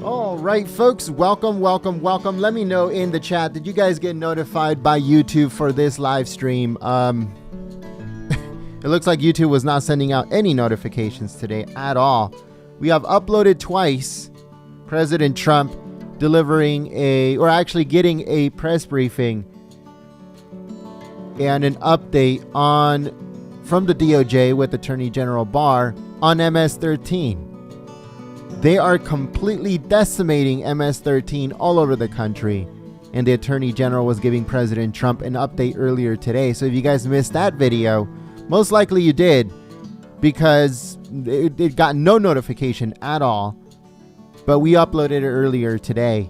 All right, folks, welcome. Let me know in the chat, did you guys get notified by YouTube for this live stream? It looks like YouTube was not sending out any notifications today at all. We have uploaded twice President Trump delivering getting a press briefing and an update from the DOJ with Attorney General Barr on MS-13. They are completely decimating MS-13 all over the country. And the Attorney General was giving President Trump an update earlier today. So if you guys missed that video, most likely you did, because it got no notification at all. But we uploaded it earlier today.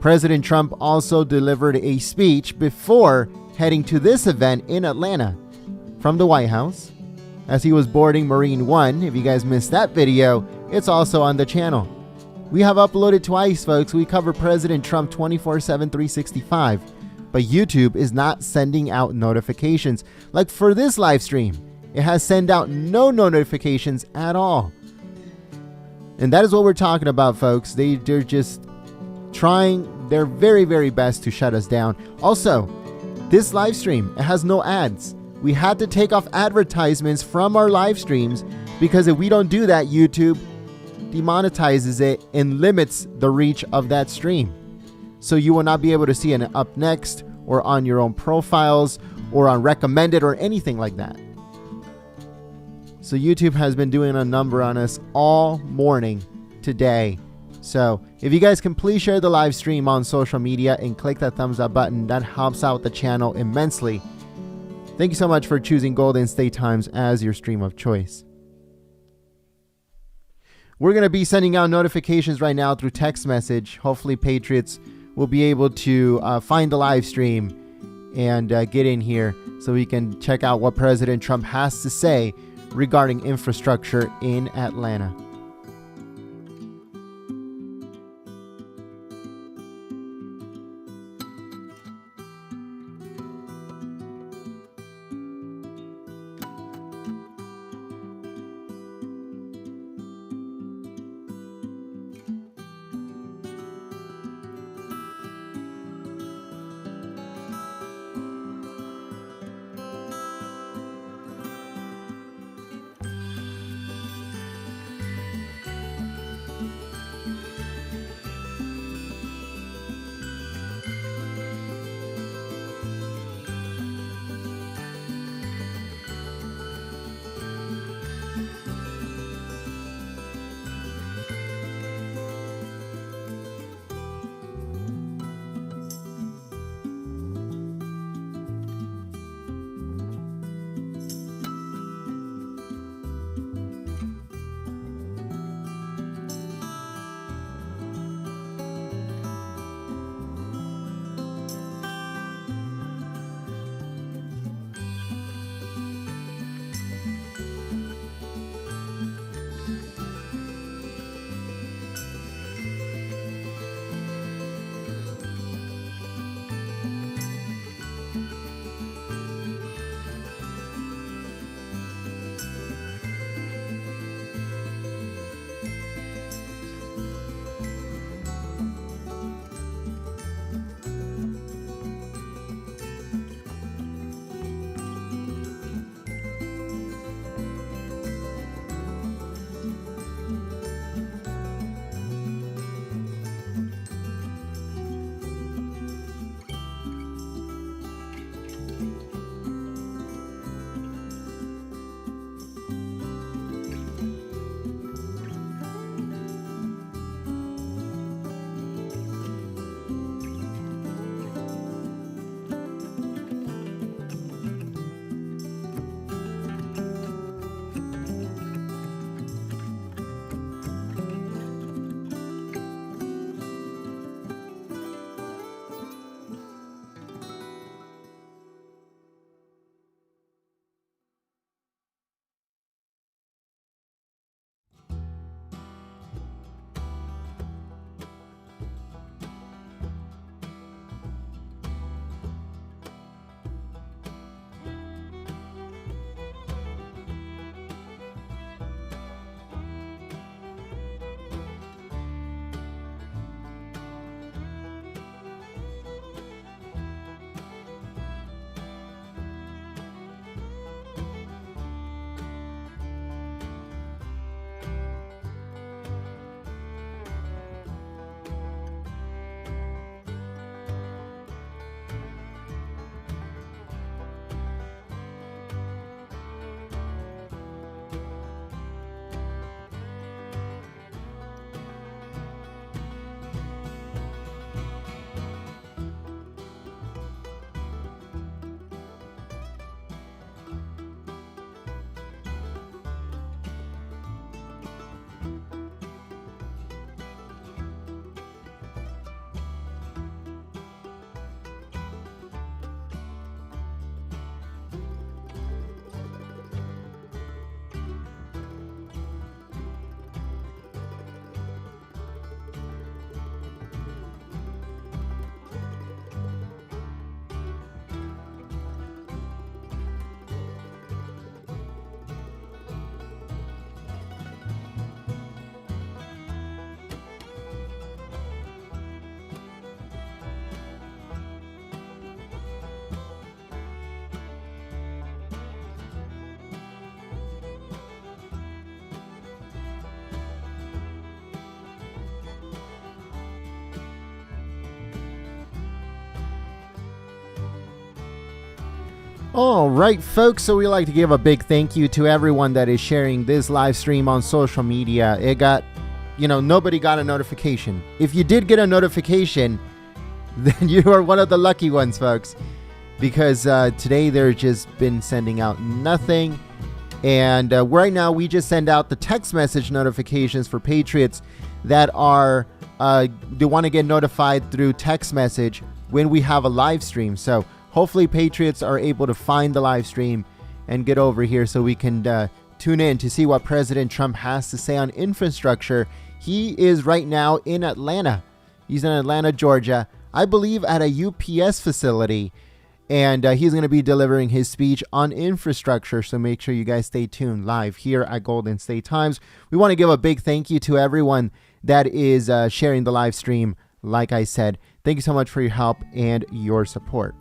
President Trump also delivered a speech before heading to this event in Atlanta from the White House as he was boarding Marine One. If you guys missed that video, it's also on the channel. We have uploaded twice, folks. We cover President Trump 24/7, 365. But YouTube is not sending out notifications. Like for this live stream, it has sent out no notifications at all. And that is what we're talking about, folks. They're just trying their very, very best to shut us down. Also, this live stream, it has no ads. We had to take off advertisements from our live streams because if we don't do that, YouTube demonetizes it and limits the reach of that stream. So you will not be able to see an up next or on your own profiles or on recommended or anything like that. So YouTube has been doing a number on us all morning today. So if you guys can please share the live stream on social media and click that thumbs up button, that helps out the channel immensely. Thank you so much for choosing Golden State Times as your stream of choice. We're going to be sending out notifications right now through text message. Hopefully Patriots will be able to find the live stream and get in here so we can check out what President Trump has to say regarding infrastructure in Atlanta. All right, folks, so we like to give a big thank you to everyone that is sharing this live stream on social media. It got, nobody got a notification. If you did get a notification, then you are one of the lucky ones, folks, because today they're just been sending out nothing. And right now we just send out the text message notifications for Patriots that are, they want to get notified through text message when we have a live stream. So hopefully Patriots are able to find the live stream and get over here so we can tune in to see what President Trump has to say on infrastructure. He is right now in Atlanta. He's in Atlanta, Georgia, I believe at a UPS facility. And he's going to be delivering his speech on infrastructure. So make sure you guys stay tuned live here at Golden State Times. We want to give a big thank you to everyone that is sharing the live stream. Like I said, thank you so much for your help and your support.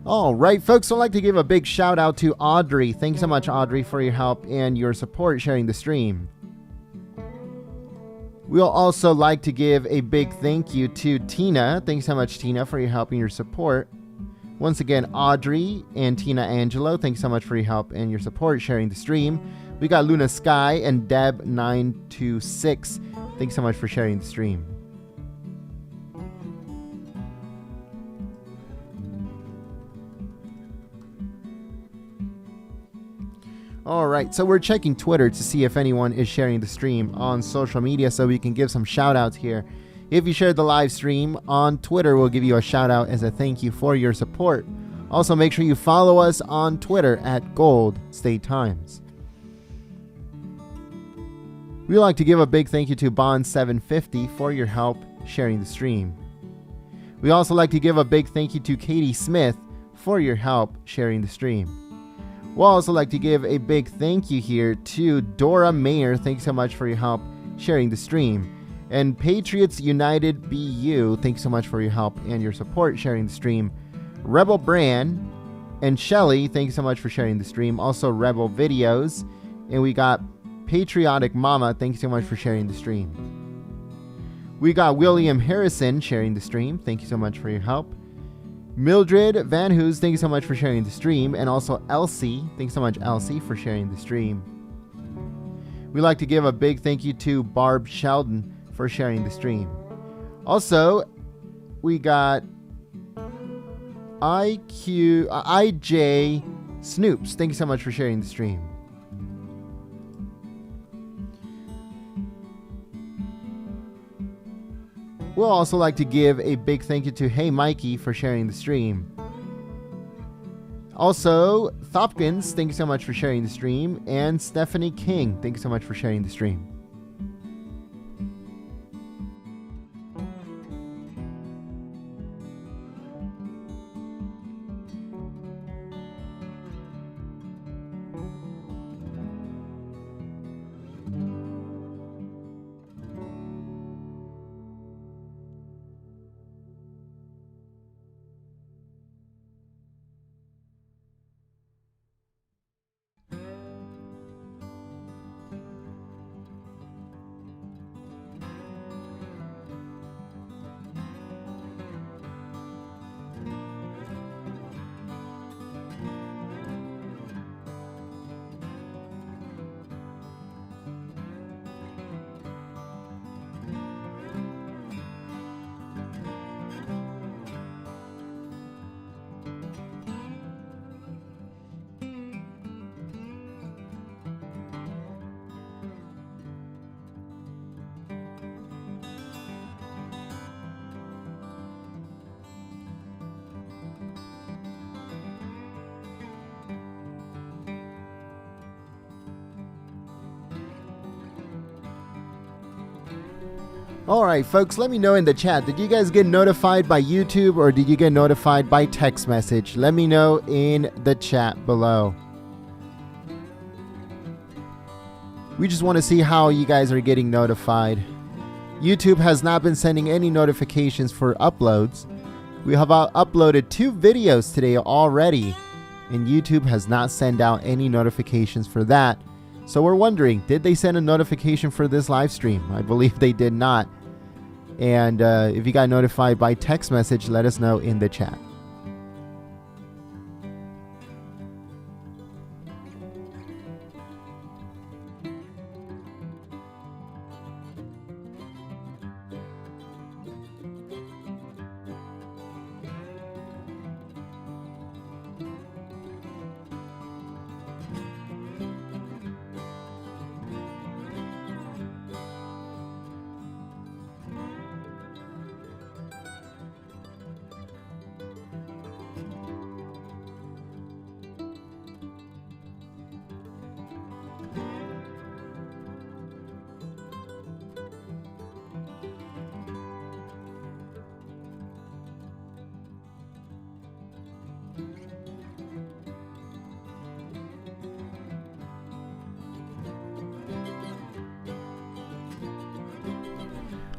All right, folks, I'd like to give a big shout out to Audrey. Thanks so much, Audrey, for your help and your support sharing the stream. We'll also like to give a big thank you to Tina. Thanks so much, Tina, for your help and your support. Once again, Audrey and Tina Angelo, thanks so much for your help and your support sharing the stream. We got Luna Sky and Deb926. Thanks so much for sharing the stream. All right, so we're checking Twitter to see if anyone is sharing the stream on social media so we can give some shout outs here. If you shared the live stream on Twitter, we'll give you a shout out as a thank you for your support. Also, make sure you follow us on Twitter at Gold State Times. We'd like to give a big thank you to Bond750 for your help sharing the stream. We also like to give a big thank you to Katie Smith for your help sharing the stream. We'll also like to give a big thank you here to Dora Mayer. Thanks so much for your help sharing the stream. And Patriots United BU, thanks so much for your help and your support sharing the stream. Rebel Brand and Shelly, thanks so much for sharing the stream. Also Rebel Videos. And we got Patriotic Mama, thanks so much for sharing the stream. We got William Harrison sharing the stream. Thank you so much for your help. Mildred Van Hoos, thank you so much for sharing the stream. And also Elsie, thanks so much, Elsie, for sharing the stream. We'd like to give a big thank you to Barb Sheldon for sharing the stream. Also, we got IJ Snoops, thank you so much for sharing the stream. We'll also like to give a big thank you to Hey Mikey for sharing the stream. Also, Thopkins, thank you so much for sharing the stream. And Stephanie King, thank you so much for sharing the stream. Alright folks, let me know in the chat, did you guys get notified by YouTube or did you get notified by text message? Let me know in the chat below. We just want to see how you guys are getting notified. YouTube has not been sending any notifications for uploads. We have uploaded 2 videos today already, and YouTube has not sent out any notifications for that. So we're wondering, did they send a notification for this live stream? I believe they did not. And if you got notified by text message, let us know in the chat.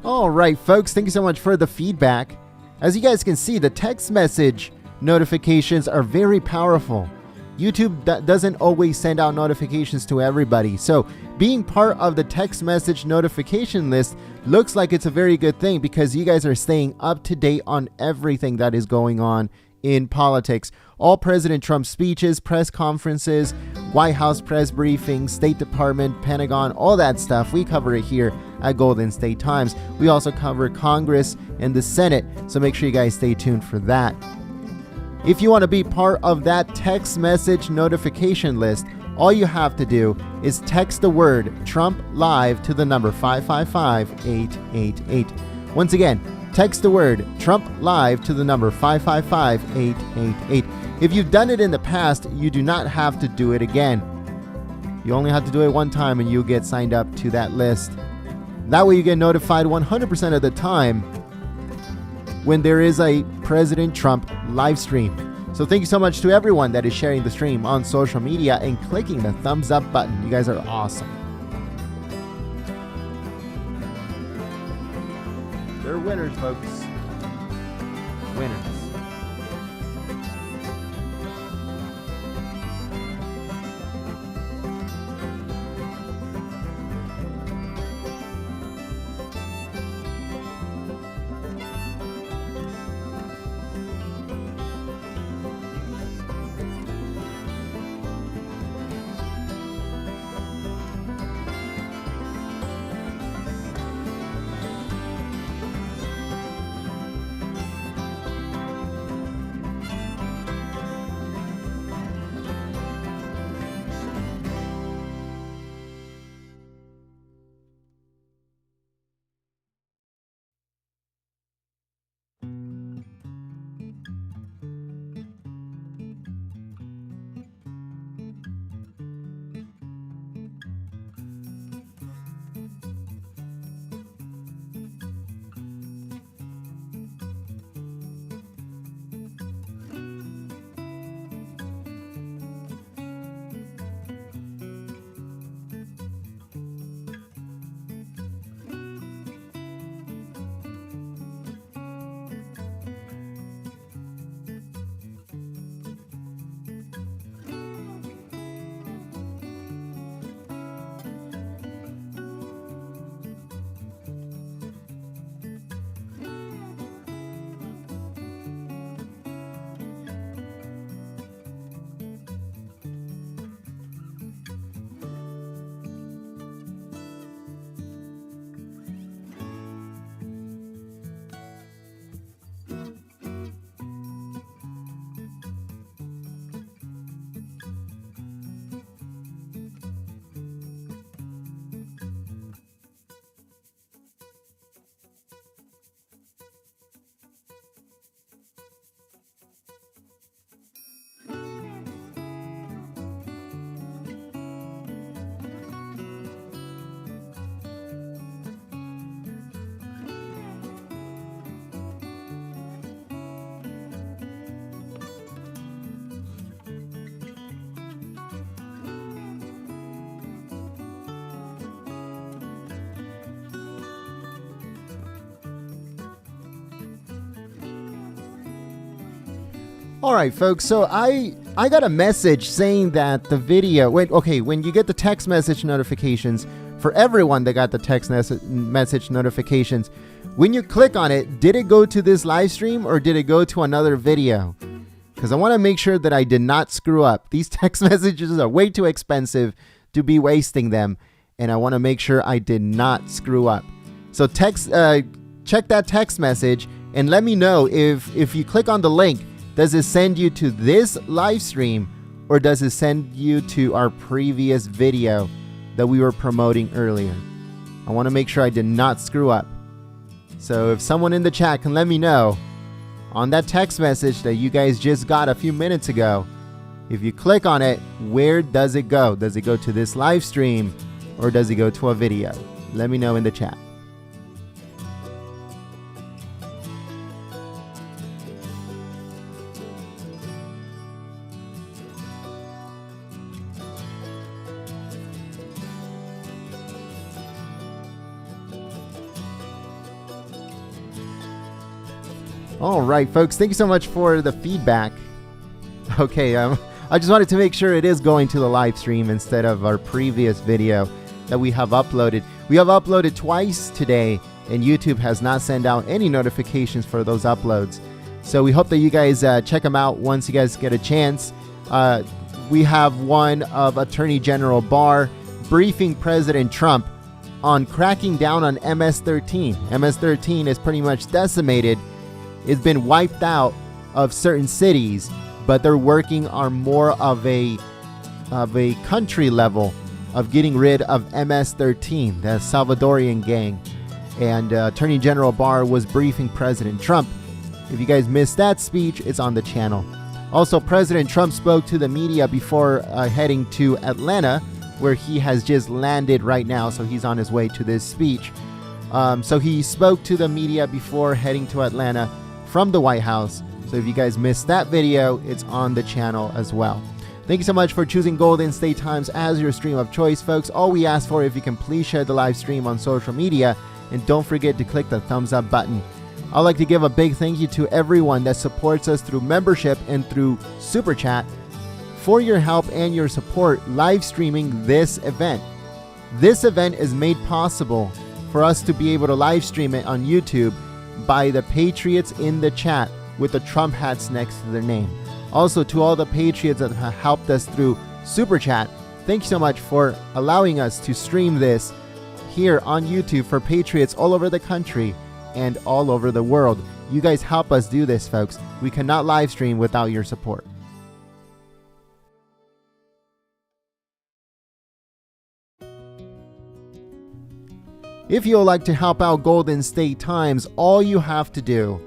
All right, folks, thank you so much for the feedback. As you guys can see, the text message notifications are very powerful. YouTube doesn't always send out notifications to everybody. So being part of the text message notification list looks like it's a very good thing because you guys are staying up to date on everything that is going on in politics. All President Trump's speeches, press conferences, White House press briefings, State Department, Pentagon, all that stuff. We cover it here at Golden State Times. We also cover Congress and the Senate, so make sure you guys stay tuned for that. If you want to be part of that text message notification list, all you have to do is text the word Trump Live to the number 555-888. Once again, text the word Trump Live to the number 555-888. If you've done it in the past, you do not have to do it again. You only have to do it one time and you'll get signed up to that list. That way you get notified 100% of the time when there is a President Trump live stream. So thank you so much to everyone that is sharing the stream on social media and clicking the thumbs up button. You guys are awesome. They're winners, folks. Winners. All right, folks. So I got a message saying that the video. When you get the text message notifications, for everyone that got the text message notifications, when you click on it, did it go to this live stream or did it go to another video? Because I want to make sure that I did not screw up. These text messages are way too expensive to be wasting them, and I want to make sure I did not screw up. So check that text message and let me know if you click on the link, does it send you to this live stream or does it send you to our previous video that we were promoting earlier? I want to make sure I did not screw up. So if someone in the chat can let me know on that text message that you guys just got a few minutes ago, if you click on it, where does it go? Does it go to this live stream or does it go to a video? Let me know in the chat. All right, folks, thank you so much for the feedback. Okay, I just wanted to make sure it is going to the live stream instead of our previous video that we have uploaded. We have uploaded twice today, and YouTube has not sent out any notifications for those uploads. So we hope that you guys check them out once you guys get a chance. We have one of Attorney General Barr briefing President Trump on cracking down on MS-13. MS-13 is pretty much decimated. It's been wiped out of certain cities, but they're working on more of a country level of getting rid of MS-13, the Salvadorian gang. And Attorney General Barr was briefing President Trump. If you guys missed that speech, it's on the channel. Also, President Trump spoke to the media before heading to Atlanta, where he has just landed right now, so he's on his way to this speech. So he spoke to the media before heading to Atlanta from the White House. So if you guys missed that video, it's on the channel as well. Thank you so much for choosing Golden State Times as your stream of choice, folks. All we ask for, if you can please share the live stream on social media, and don't forget to click the thumbs up button. I'd like to give a big thank you to everyone that supports us through membership and through Super Chat for your help and your support live streaming this event. This event is made possible for us to be able to live stream it on YouTube by the Patriots in the chat with the Trump hats next to their name. Also, to all the Patriots that have helped us through Super Chat, thank you so much for allowing us to stream this here on YouTube for Patriots all over the country and all over the world. You guys help us do this, folks. We cannot live stream without your support. If you would like to help out Golden State Times, all you have to do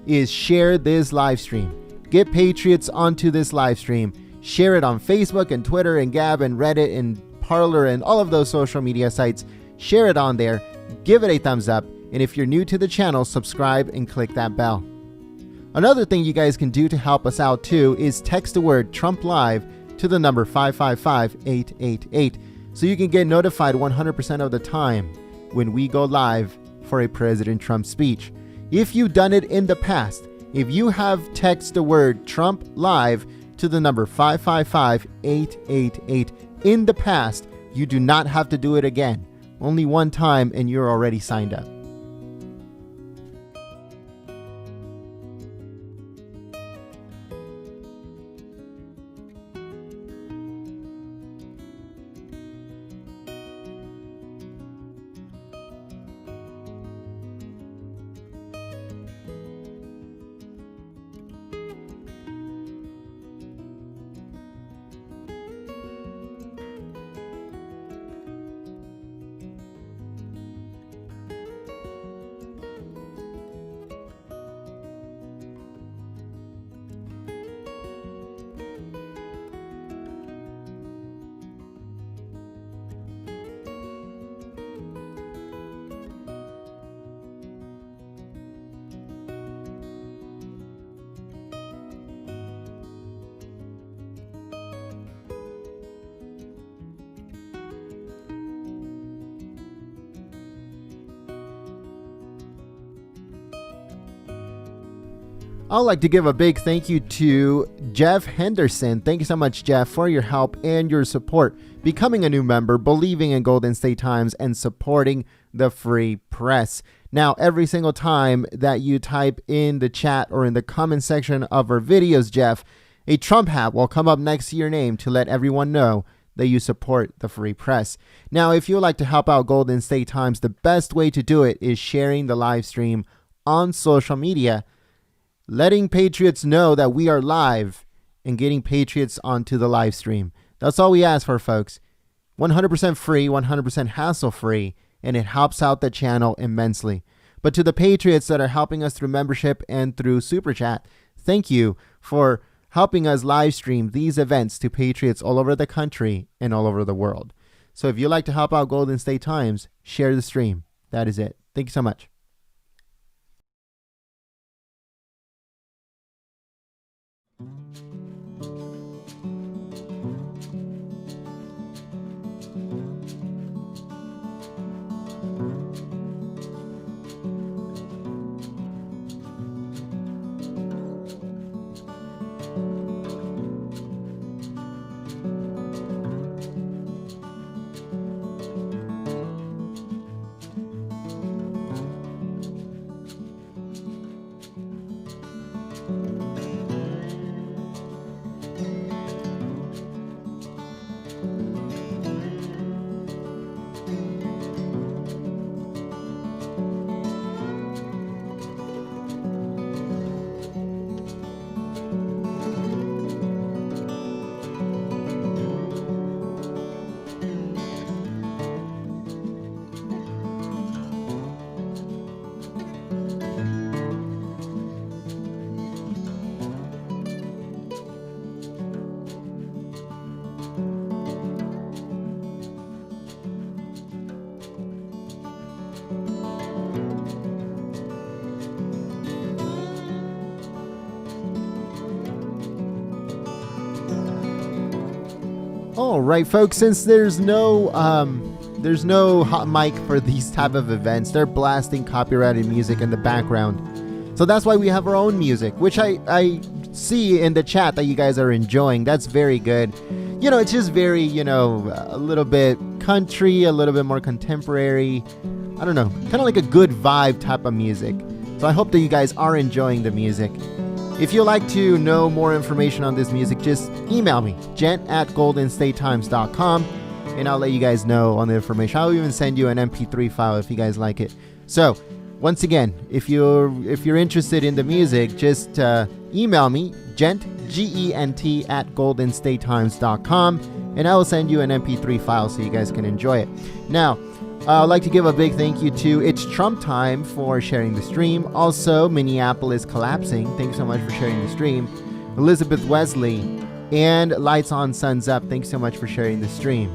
is share this live stream. Get Patriots onto this live stream. Share it on Facebook and Twitter and Gab and Reddit and Parler and all of those social media sites. Share it on there. Give it a thumbs up. And if you're new to the channel, subscribe and click that bell. Another thing you guys can do to help us out too is text the word Trump Live to the number 555-888 so you can get notified 100% of the time when we go live for a President Trump speech. If you've done it in the past, if you have texted the word Trump Live to the number 555-888 in the past, you do not have to do it again. Only one time and you're already signed up. I'd like to give a big thank you to Jeff Henderson. Thank you so much, Jeff, for your help and your support, becoming a new member, believing in Golden State Times, and supporting the free press. Now, every single time that you type in the chat or in the comment section of our videos, Jeff, a Trump hat will come up next to your name to let everyone know that you support the free press. Now, if you would like to help out Golden State Times, the best way to do it is sharing the live stream on social media, letting patriots know that we are live and getting patriots onto the live stream. That's all we ask for, folks. 100% free, 100% hassle free, and it helps out the channel immensely. But to the patriots that are helping us through membership and through Super Chat, thank you for helping us live stream these events to patriots all over the country and all over the world. So if you'd like to help out Golden State Times, share the stream. That is it. Thank you so much. All right, folks, since there's no hot mic for these type of events, they're blasting copyrighted music in the background. So that's why we have our own music, which I see in the chat that you guys are enjoying. That's very good. You know, it's just very, you know, a little bit country, a little bit more contemporary. I don't know, kind of like a good vibe type of music. So I hope that you guys are enjoying the music. If you'd like to know more information on this music, just email me, gent@goldenstatetimes.com, and I'll let you guys know on the information. I'll even send you an MP3 file if you guys like it. So, once again, if you're interested in the music, just email me, gent, G-E-N-T, @goldenstatetimes.com, and I will send you an MP3 file so you guys can enjoy it. Now, I'd like to give a big thank you to It's Trump Time for sharing the stream. Also, Minneapolis Collapsing, thanks so much for sharing the stream. Elizabeth Wesley and Lights On Suns Up, thanks so much for sharing the stream.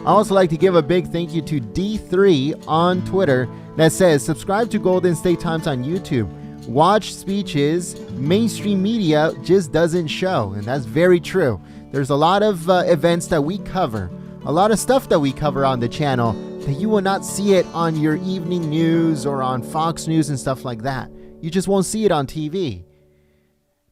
I also like to give a big thank you to D3 on Twitter that says, subscribe to Golden State Times on YouTube. Watch speeches, mainstream media just doesn't show. And that's very true. There's a lot of events that we cover. A lot of stuff that we cover on the channel that you will not see it on your evening news or on Fox News and stuff like that. You just won't see it on TV.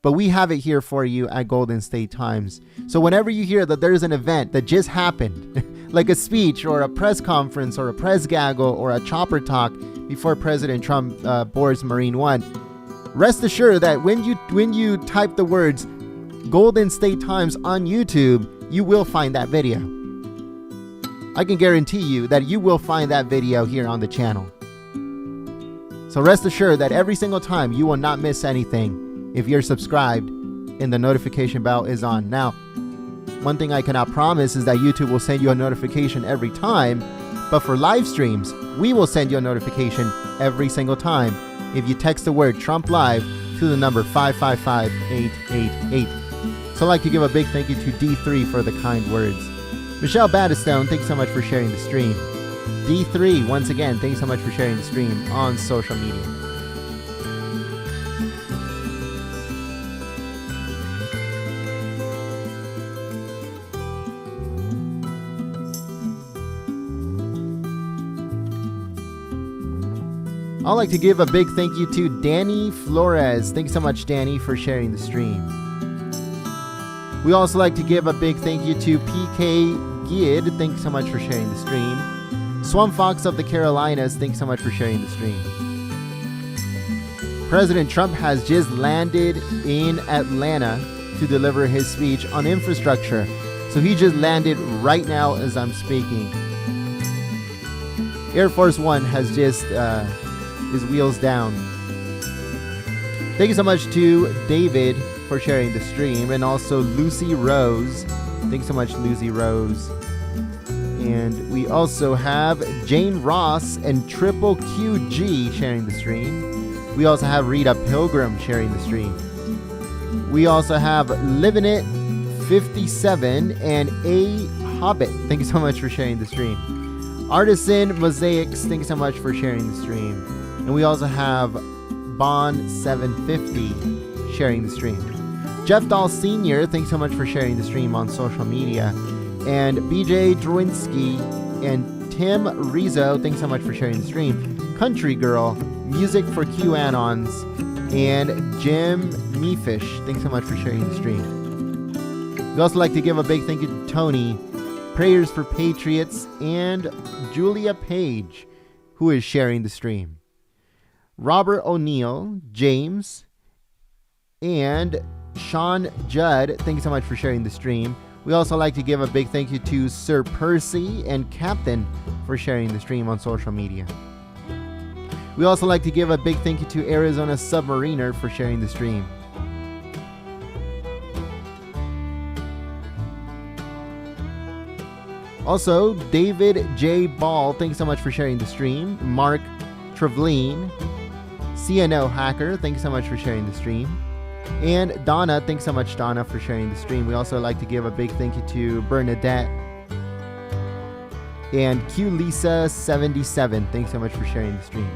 But we have it here for you at Golden State Times. So whenever you hear that there's an event that just happened, like a speech or a press conference or a press gaggle or a chopper talk before President Trump boards Marine One, rest assured that when you type the words Golden State Times on YouTube, you will find that video. I can guarantee you that you will find that video here on the channel. So rest assured that every single time you will not miss anything if you're subscribed and the notification bell is on. Now, one thing I cannot promise is that YouTube will send you a notification every time, but for live streams, we will send you a notification every single time if you text the word Trump Live to the number 555-888. So I'd like to give a big thank you to D3 for the kind words. Michelle Battistone, thanks so much for sharing the stream. D3, once again, thanks so much for sharing the stream on social media. I'd like to give a big thank you to Danny Flores. Thanks so much, Danny, for sharing the stream. We also like to give a big thank you to PK Gid. Thanks so much for sharing the stream. Swamp Fox of the Carolinas. Thanks so much for sharing the stream. President Trump has just landed in Atlanta to deliver his speech on infrastructure. So he just landed right now as I'm speaking. Air Force One has just his wheels down. Thank you so much to David for sharing the stream, and also Lucy Rose. Thanks so much, Lucy Rose. And we also have Jane Ross and Triple QG sharing the stream. We also have Rita Pilgrim sharing the stream. We also have Living It 57 and A Hobbit. Thank you so much for sharing the stream. Artisan Mosaics, thank you so much for sharing the stream. And we also have Bond 750 sharing the stream. Jeff Dahl Sr., thanks so much for sharing the stream on social media. And BJ Drwinsky and Tim Rizzo, thanks so much for sharing the stream. Country Girl, Music for QAnons, and Jim Meefish, thanks so much for sharing the stream. We'd also like to give a big thank you to Tony, Prayers for Patriots, and Julia Page, who is sharing the stream. Robert O'Neill, James, and Sean Judd, thank you so much for sharing the stream. We also like to give a big thank you to Sir Percy and Captain for sharing the stream on social media. We also like to give a big thank you to Arizona Submariner for sharing the stream. Also, David J. Ball, thanks so much for sharing the stream. Mark Trevline, CNO Hacker, thanks so much for sharing the stream. And Donna, thanks so much, Donna, for sharing the stream. We also like to give a big thank you to Bernadette and Q Lisa 77. Thanks so much for sharing the stream.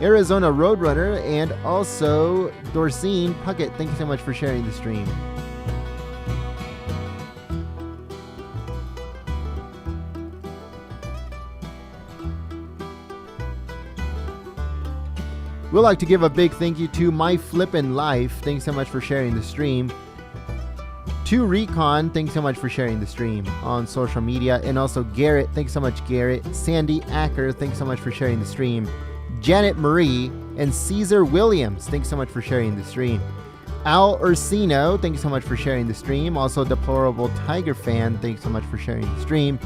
Arizona Roadrunner and also Dorcine Puckett, thank you so much for sharing the stream. We'd like to give a big thank you to My Flippin' Life. Thanks so much for sharing the stream. To Recon, thanks so much for sharing the stream on social media. And also Garrett, thanks so much, Garrett. Sandy Acker, thanks so much for sharing the stream. Janet Marie and Caesar Williams, thanks so much for sharing the stream. Al Ursino, thank you so much for sharing the stream. Also Deplorable Tiger Fan, thanks so much for sharing the stream.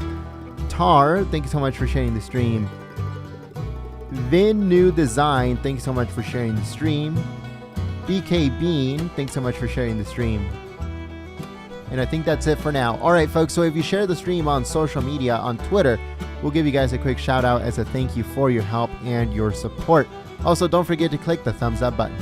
Tar, thank you so much for sharing the stream. Vin New Design, thanks so much for sharing the stream. BK Bean, thanks so much for sharing the stream. And I think that's it for now. All right, folks, so if you share the stream on social media, on Twitter, we'll give you guys a quick shout out as a thank you for your help and your support. Also, don't forget to click the thumbs up button.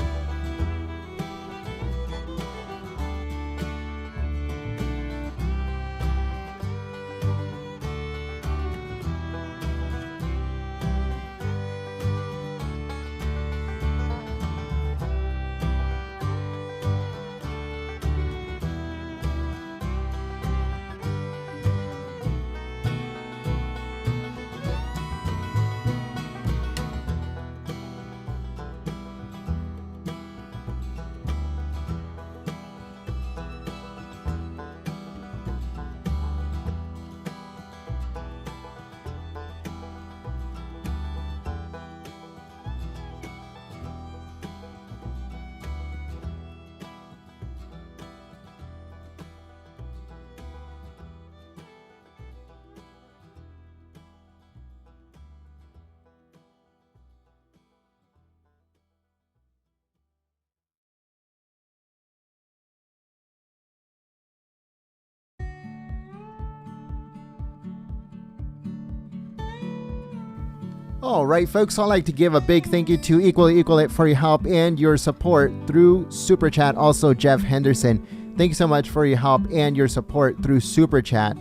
All right, folks, I'd like to give a big thank you to Equal It for your help and your support through Super Chat. Also, Jeff Henderson, thanks so much for your help and your support through Super Chat.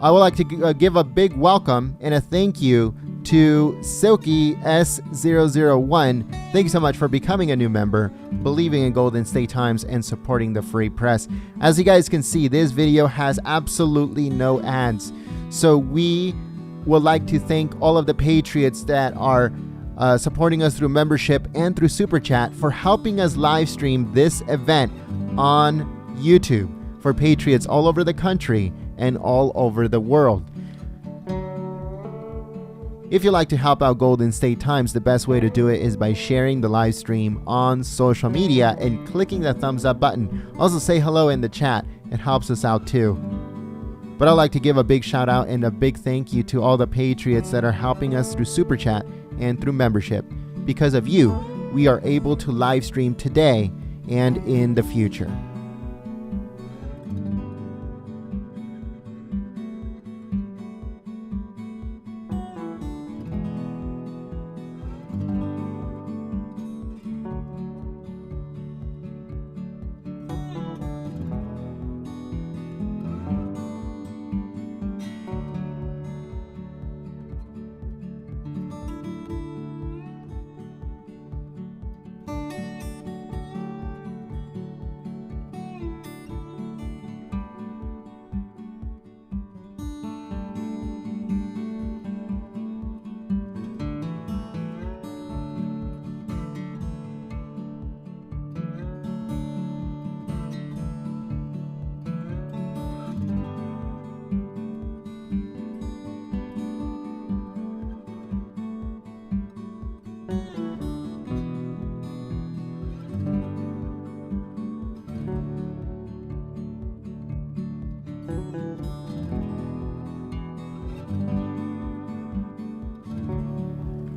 I would like to give a big welcome and a thank you to Silky S001. Thank you so much for becoming a new member, believing in Golden State Times, and supporting the free press. As you guys can see, this video has absolutely no ads. So we would like to thank all of the Patriots that are supporting us through membership and through Super Chat for helping us live stream this event on YouTube for Patriots all over the country and all over the world. If you'd like to help out Golden State Times, the best way to do it is by sharing the live stream on social media and clicking the thumbs up button. Also say hello in the chat. It helps us out too. But I'd like to give a big shout out and a big thank you to all the Patriots that are helping us through Super Chat and through membership. Because of you, we are able to live stream today and in the future.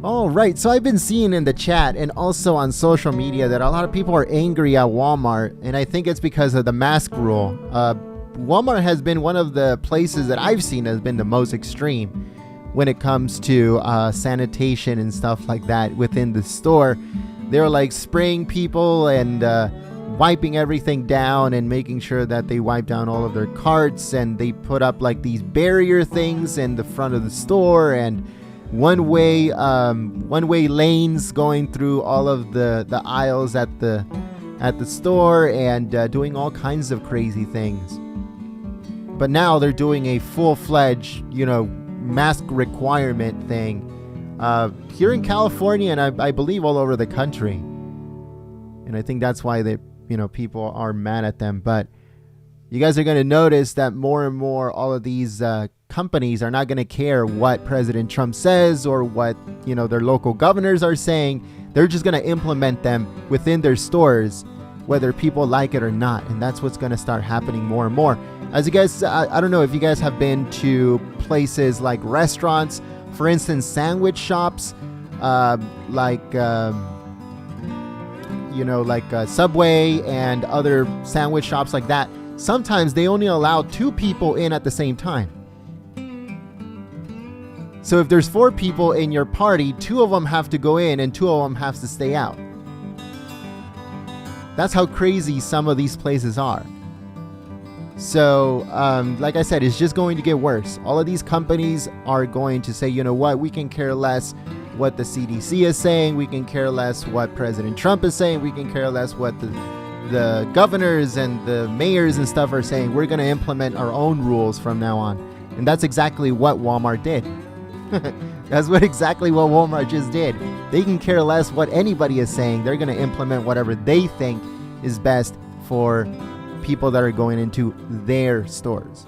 All right, so I've been seeing in the chat and also on social media that a lot of people are angry at Walmart, and I think it's because of the mask rule. Walmart has been one of the places that I've seen has been the most extreme when it comes to sanitation and stuff like that within the store. They're like spraying people and wiping everything down and making sure that they wipe down all of their carts, and they put up like these barrier things in the front of the store and one-way lanes going through all of the aisles at the store, and doing all kinds of crazy things. But now they're doing a full-fledged, mask requirement thing here in California, and I believe all over the country. And I think that's why people are mad at them. But you guys are going to notice that more and more all of these companies are not going to care what President Trump says or what their local governors are saying. They're just going to implement them within their stores, whether people like it or not. And that's what's going to start happening more and more. As you guys, I don't know if you guys have been to places like restaurants, for instance, sandwich shops, like Subway and other sandwich shops like that. Sometimes they only allow 2 people in at the same time. So if there's 4 people in your party, 2 of them have to go in and 2 of them have to stay out. That's how crazy some of these places are. So, like I said, it's just going to get worse. All of these companies are going to say, you know what, we can care less what the CDC is saying. We can care less what President Trump is saying. We can care less what the governors and the mayors and stuff are saying. We're going to implement our own rules from now on. And that's exactly what Walmart did. That's exactly what Walmart just did. They can care less what anybody is saying. They're going to implement whatever they think is best for people that are going into their stores.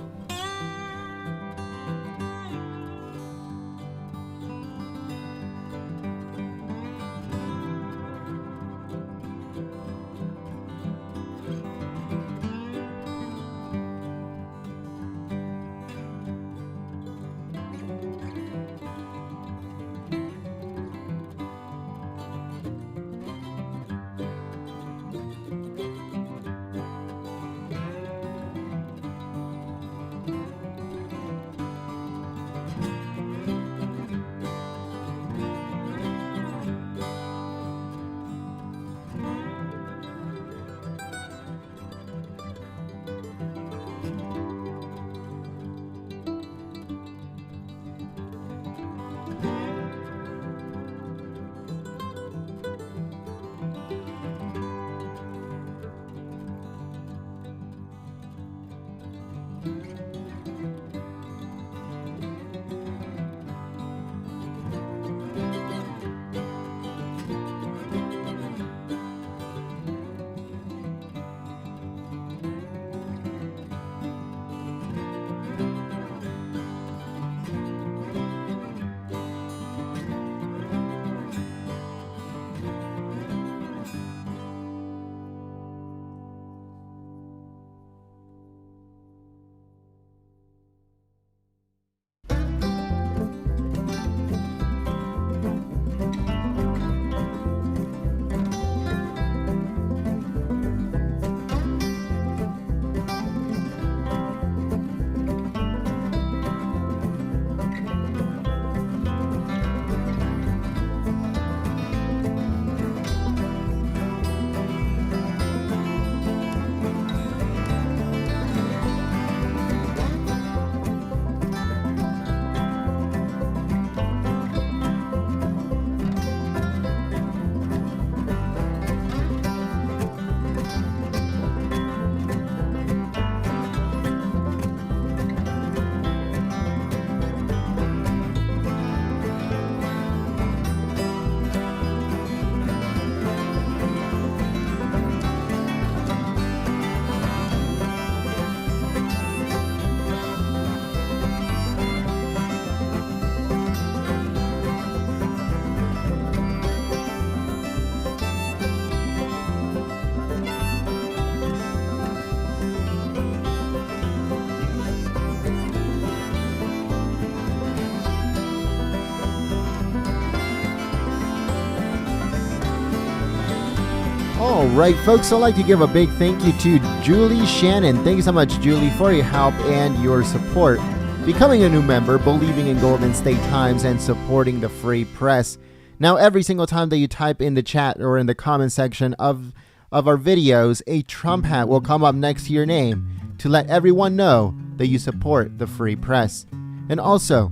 All right, folks, so I'd like to give a big thank you to Julie Shannon. Thank you so much, Julie, for your help and your support. Becoming a new member, believing in Golden State Times, and supporting the free press. Now, every single time that you type in the chat or in the comment section of our videos, a Trump hat will come up next to your name to let everyone know that you support the free press. And also,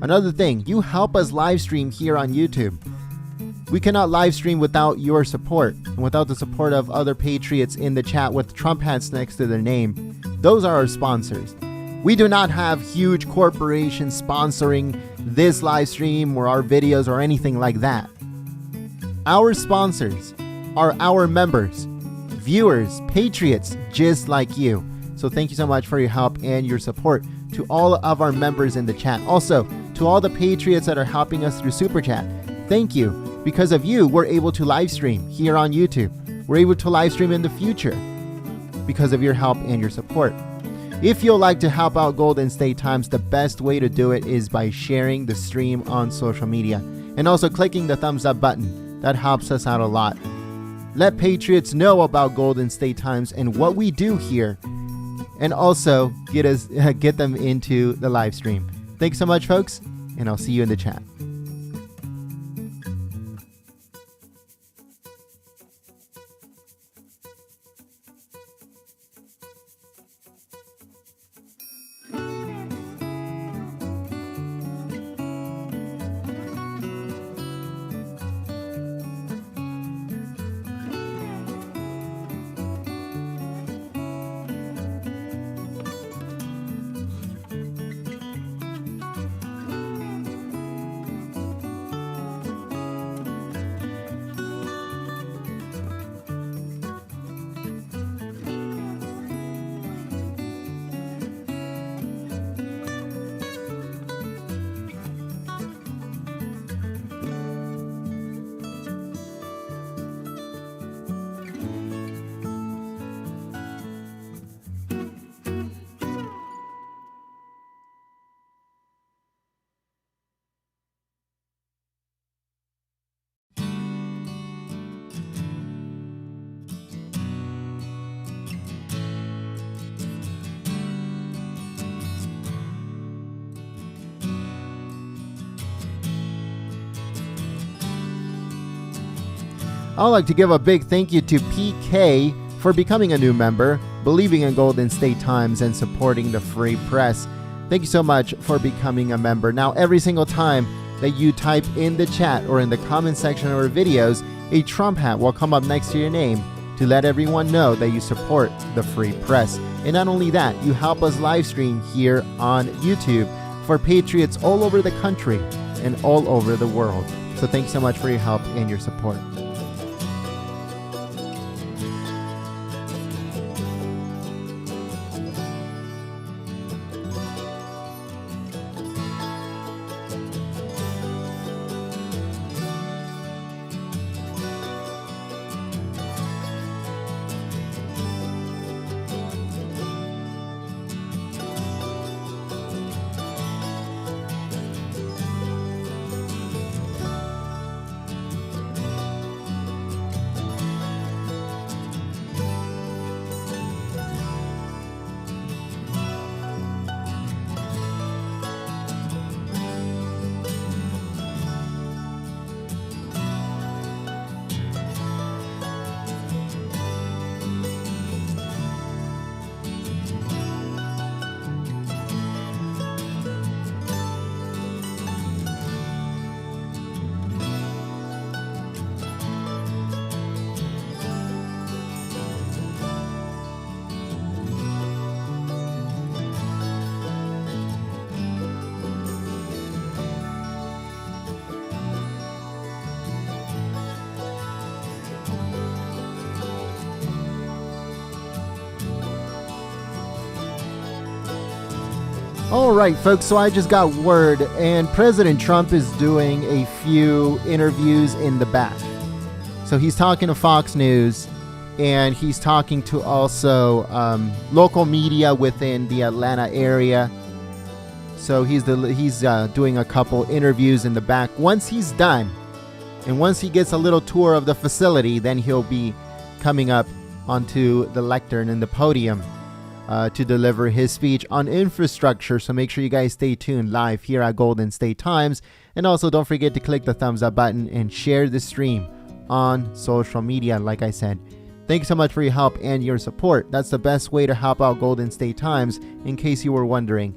another thing, you help us live stream here on YouTube. We cannot live stream without your support and without the support of other patriots in the chat with Trump hats next to their name. Those are our sponsors. We do not have huge corporations sponsoring this live stream or our videos or anything like that. Our sponsors are our members, viewers, patriots just like you. So thank you so much for your help and your support to all of our members in the chat. Also, to all the patriots that are helping us through Super Chat, thank you. Because of you, we're able to live stream here on YouTube. We're able to live stream in the future because of your help and your support. If you'd like to help out Golden State Times, the best way to do it is by sharing the stream on social media and also clicking the thumbs up button. That helps us out a lot. Let patriots know about Golden State Times and what we do here, and also get them into the live stream. Thanks so much, folks, and I'll see you in the chat. I'd like to give a big thank you to PK for becoming a new member, believing in Golden State Times, and supporting the free press. Thank you so much for becoming a member. Now, every single time that you type in the chat or in the comment section of our videos, a Trump hat will come up next to your name to let everyone know that you support the free press. And not only that, you help us live stream here on YouTube for patriots all over the country and all over the world. So thanks so much for your help and your support. All right, folks, so I just got word, and President Trump is doing a few interviews in the back. So he's talking to Fox News, and he's talking to also local media within the Atlanta area. So he's doing a couple interviews in the back. Once he's done, and once he gets a little tour of the facility, then he'll be coming up onto the lectern and the podium to deliver his speech on infrastructure. So make sure you guys stay tuned live here at Golden State Times. And also don't forget to click the thumbs up button and share the stream on social media. Like I said, thank you so much for your help and your support. That's the best way to help out Golden State Times, in case you were wondering.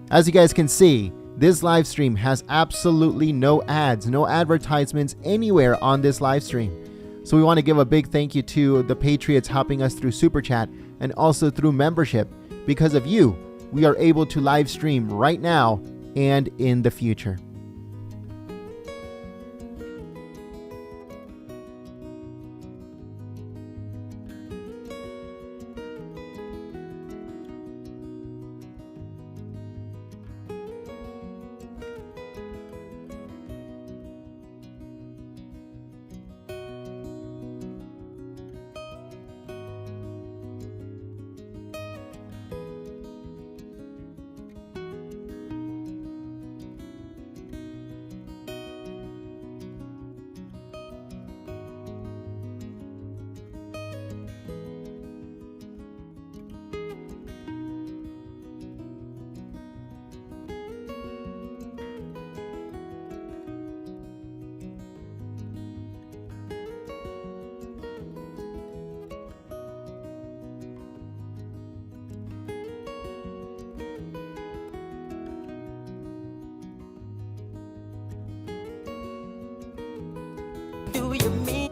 As you guys can see, this live stream has absolutely no ads, no advertisements anywhere on this live stream. So we want to give a big thank you to the Patriots helping us through Super Chat and also through membership. Because of you, we are able to live stream right now and in the future. Do you mean?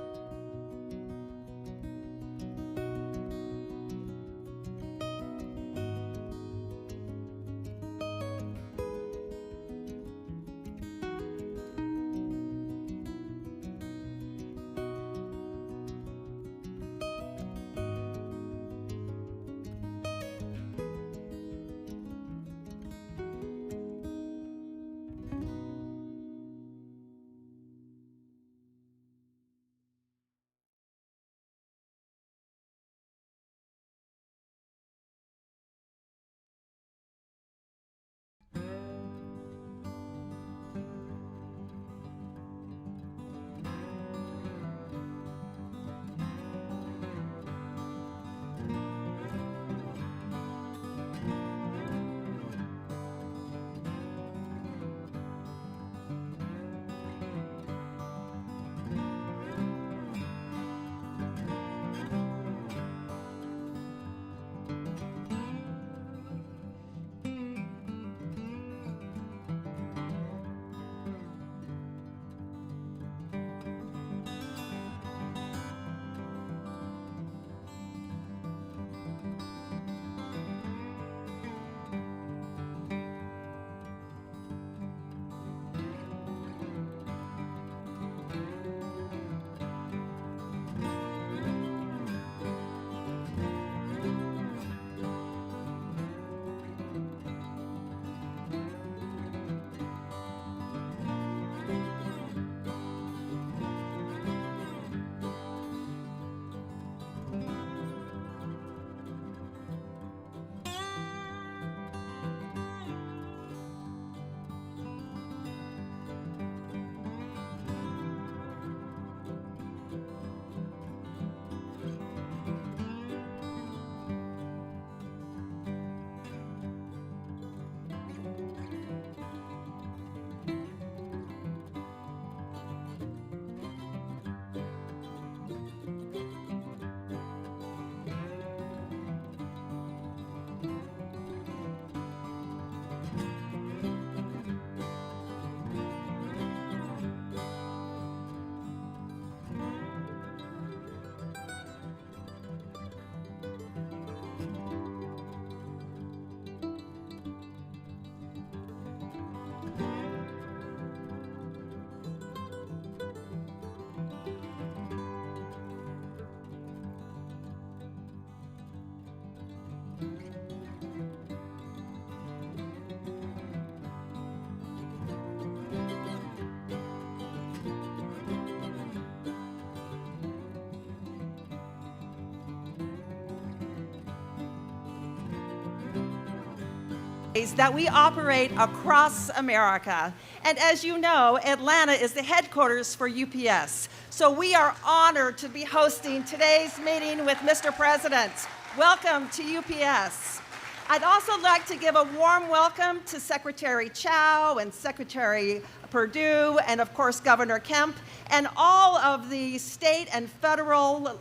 That we operate across America. And as you know, Atlanta is the headquarters for UPS. So we are honored to be hosting today's meeting with Mr. President. Welcome to UPS. I'd also like to give a warm welcome to Secretary Chow and Secretary Perdue and, of course, Governor Kemp and all of the state and federal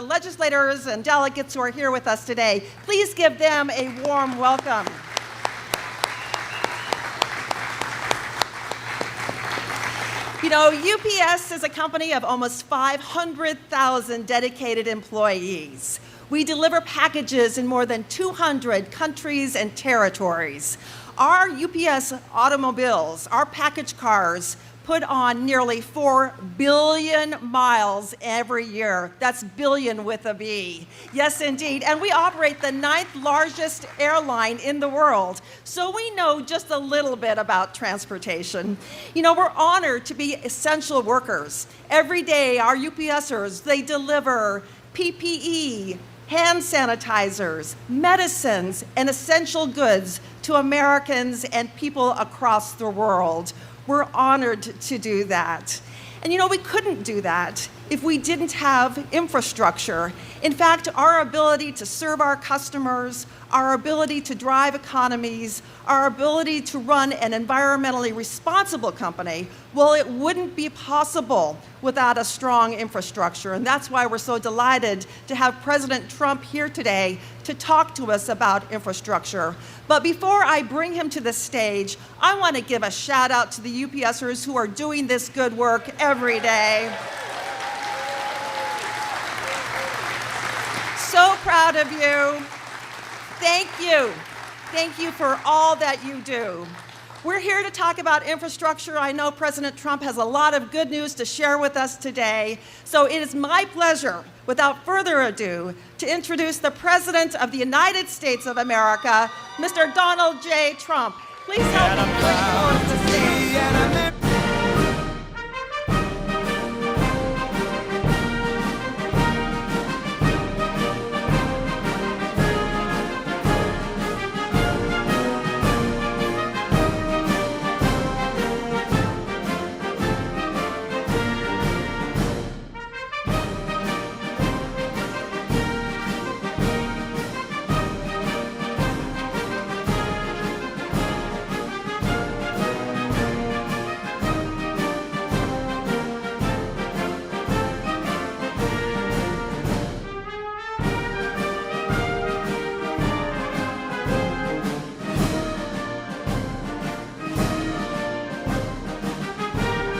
legislators and delegates who are here with us today. Please give them a warm welcome. You know, UPS is a company of almost 500,000 dedicated employees. We deliver packages in more than 200 countries and territories. Our UPS automobiles, our package cars, put on nearly 4 billion miles every year. That's billion with a B. Yes, indeed. And we operate the 9th largest airline in the world. So we know just a little bit about transportation. You know, we're honored to be essential workers. Every day, our UPSers, they deliver PPE, hand sanitizers, medicines, and essential goods to Americans and people across the world. We're honored to do that. And you know, we couldn't do that if we didn't have infrastructure. In fact, our ability to serve our customers, our ability to drive economies, our ability to run an environmentally responsible company, well, it wouldn't be possible without a strong infrastructure. And that's why we're so delighted to have President Trump here today to talk to us about infrastructure. But before I bring him to the stage, I want to give a shout out to the UPSers who are doing this good work every day. So proud of you. Thank you. Thank you for all that you do. We're here to talk about infrastructure. I know President Trump has a lot of good news to share with us today. So it is my pleasure, without further ado, to introduce the President of the United States of America, Mr. Donald J. Trump. Please help me bring forward the stage.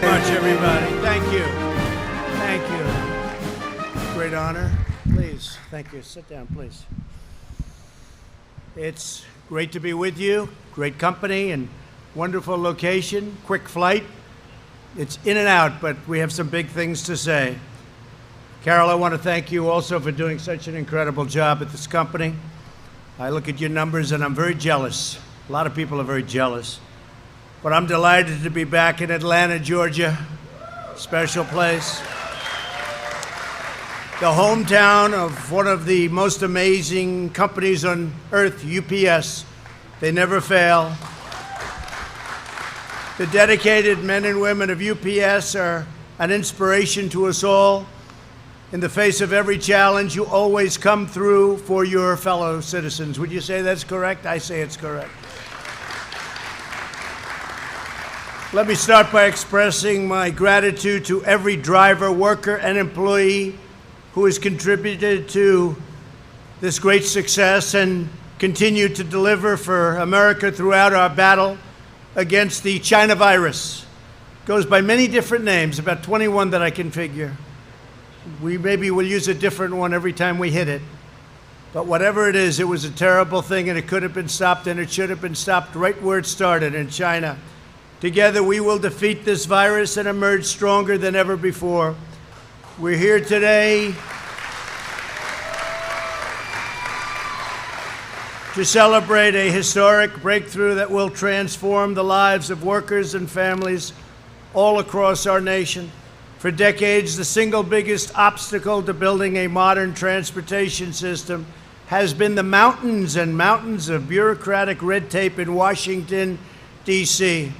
Much, everybody. Thank you. Thank you. Great honor. Please. Thank you. Sit down, please. It's great to be with you. Great company and wonderful location. Quick flight. It's in and out, but we have some big things to say. Carol, I want to thank you also for doing such an incredible job at this company. I look at your numbers and I'm very jealous. A lot of people are very jealous. But I'm delighted to be back in Atlanta, Georgia. Special place. The hometown of one of the most amazing companies on earth, UPS. They never fail. The dedicated men and women of UPS are an inspiration to us all. In the face of every challenge, you always come through for your fellow citizens. Would you say that's correct? I say it's correct. Let me start by expressing my gratitude to every driver, worker, and employee who has contributed to this great success and continued to deliver for America throughout our battle against the China virus. It goes by many different names, about 21 that I can figure. We maybe will use a different one every time we hit it. But whatever it is, it was a terrible thing, and it could have been stopped, and it should have been stopped right where it started, in China. Together, we will defeat this virus and emerge stronger than ever before. We're here today to celebrate a historic breakthrough that will transform the lives of workers and families all across our nation. For decades, the single biggest obstacle to building a modern transportation system has been the mountains and mountains of bureaucratic red tape in Washington, D.C.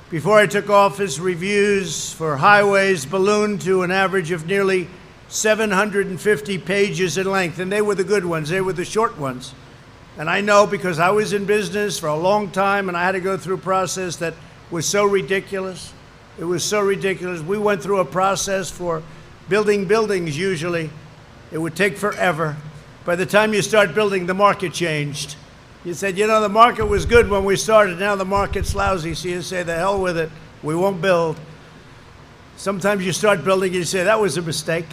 Before I took office, reviews for highways ballooned to an average of nearly 750 pages in length, and they were the good ones. They were the short ones. And I know because I was in business for a long time and I had to go through a process that was so ridiculous. It was so ridiculous. We went through a process for building buildings usually. It would take forever. By the time you start building, the market changed. You said, you know, the market was good when we started. Now the market's lousy. So you say, the hell with it. We won't build. Sometimes you start building and you say, that was a mistake.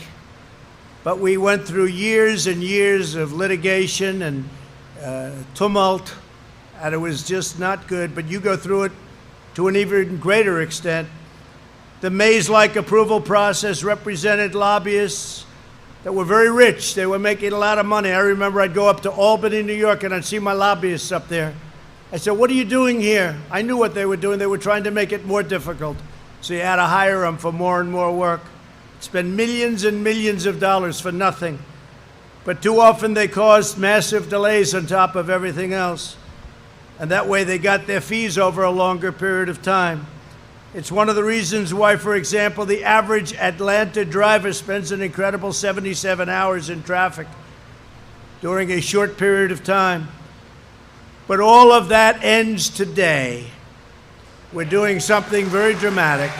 But we went through years and years of litigation and tumult, and it was just not good. But you go through it to an even greater extent. The maze-like approval process represented lobbyists that were very rich. They were making a lot of money. I remember I'd go up to Albany, New York, and I'd see my lobbyists up there. I said, what are you doing here? I knew what they were doing. They were trying to make it more difficult. So you had to hire them for more and more work. Spend millions and millions of dollars for nothing. But too often they caused massive delays on top of everything else. And that way they got their fees over a longer period of time. It's one of the reasons why, for example, the average Atlanta driver spends an incredible 77 hours in traffic during a short period of time. But all of that ends today. We're doing something very dramatic.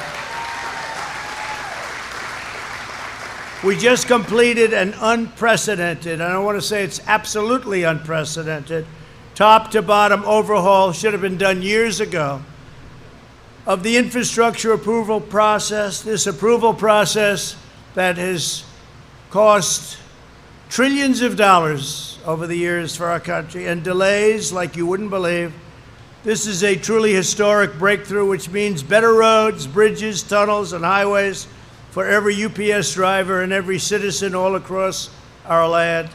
We just completed an unprecedented, and I want to say it's absolutely unprecedented, top to bottom overhaul, should have been done years ago, of the infrastructure approval process, this approval process that has cost trillions of dollars over the years for our country and delays like you wouldn't believe. This is a truly historic breakthrough, which means better roads, bridges, tunnels, and highways for every UPS driver and every citizen all across our land.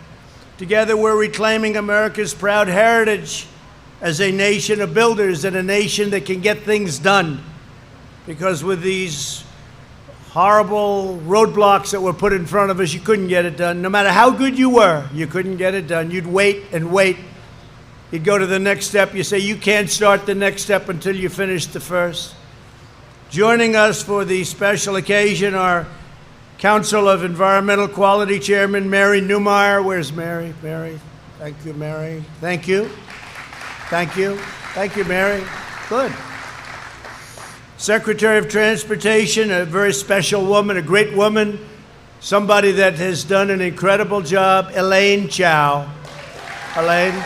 Together, we're reclaiming America's proud heritage as a nation of builders and a nation that can get things done. Because with these horrible roadblocks that were put in front of us, you couldn't get it done. No matter how good you were, you couldn't get it done. You'd wait and wait. You'd go to the next step. You say, you can't start the next step until you finish the first. Joining us for the special occasion are Council of Environmental Quality Chairman Mary Newmeyer. Where's Mary? Mary. Thank you, Mary. Thank you. Thank you. Thank you, Mary. Good. Secretary of Transportation, a very special woman, a great woman, somebody that has done an incredible job, Elaine Chao. Elaine.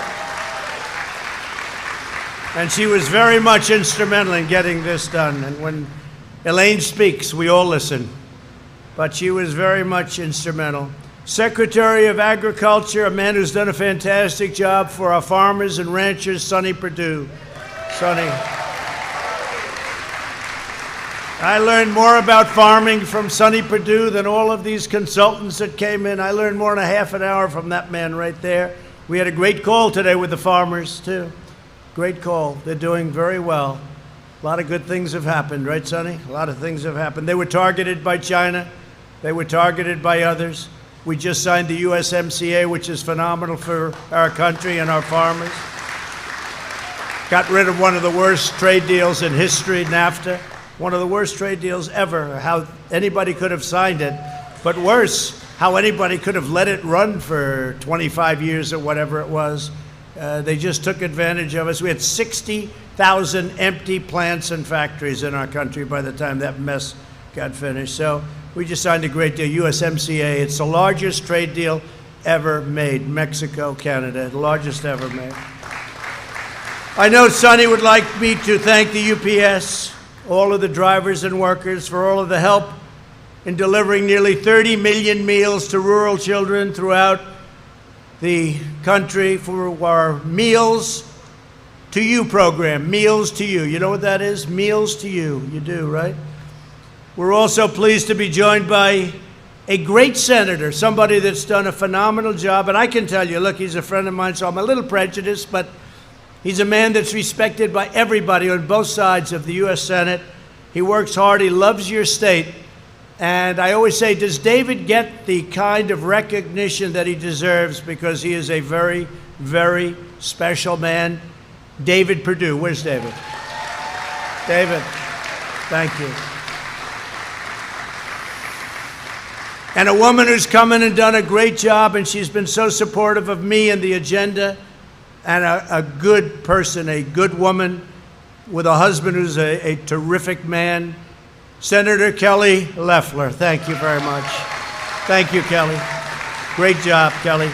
And she was very much instrumental in getting this done. And when Elaine speaks, we all listen. But she was very much instrumental. Secretary of Agriculture, a man who's done a fantastic job for our farmers and ranchers, Sonny Perdue. Sonny. I learned more about farming from Sonny Perdue than all of these consultants that came in. I learned more in a half an hour from that man right there. We had a great call today with the farmers, too. Great call. They're doing very well. A lot of good things have happened, right, Sonny? A lot of things have happened. They were targeted by China. They were targeted by others. We just signed the USMCA, which is phenomenal for our country and our farmers. Got rid of one of the worst trade deals in history, NAFTA. One of the worst trade deals ever. How anybody could have signed it. But worse, how anybody could have let it run for 25 years or whatever it was. They just took advantage of us. We had 60,000 empty plants and factories in our country by the time that mess got finished. So we just signed a great deal, USMCA. It's the largest trade deal ever made. Mexico, Canada, the largest ever made. I know Sonny would like me to thank the UPS, all of the drivers and workers for all of the help in delivering nearly 30 million meals to rural children throughout the country for our Meals to You program, Meals to You. You know what that is? Meals to You. You do, right? We're also pleased to be joined by a great senator, somebody that's done a phenomenal job. And I can tell you, look, he's a friend of mine, so I'm a little prejudiced, but he's a man that's respected by everybody on both sides of the U.S. Senate. He works hard. He loves your state. And I always say, does David get the kind of recognition that he deserves? Because he is a very, very special man. David Perdue. Where's David? David. Thank you. And a woman who's come in and done a great job, and she's been so supportive of me and the agenda, and a good person, a good woman with a husband who's a terrific man, Senator Kelly Loeffler. Thank you very much. Thank you, Kelly. Great job, Kelly.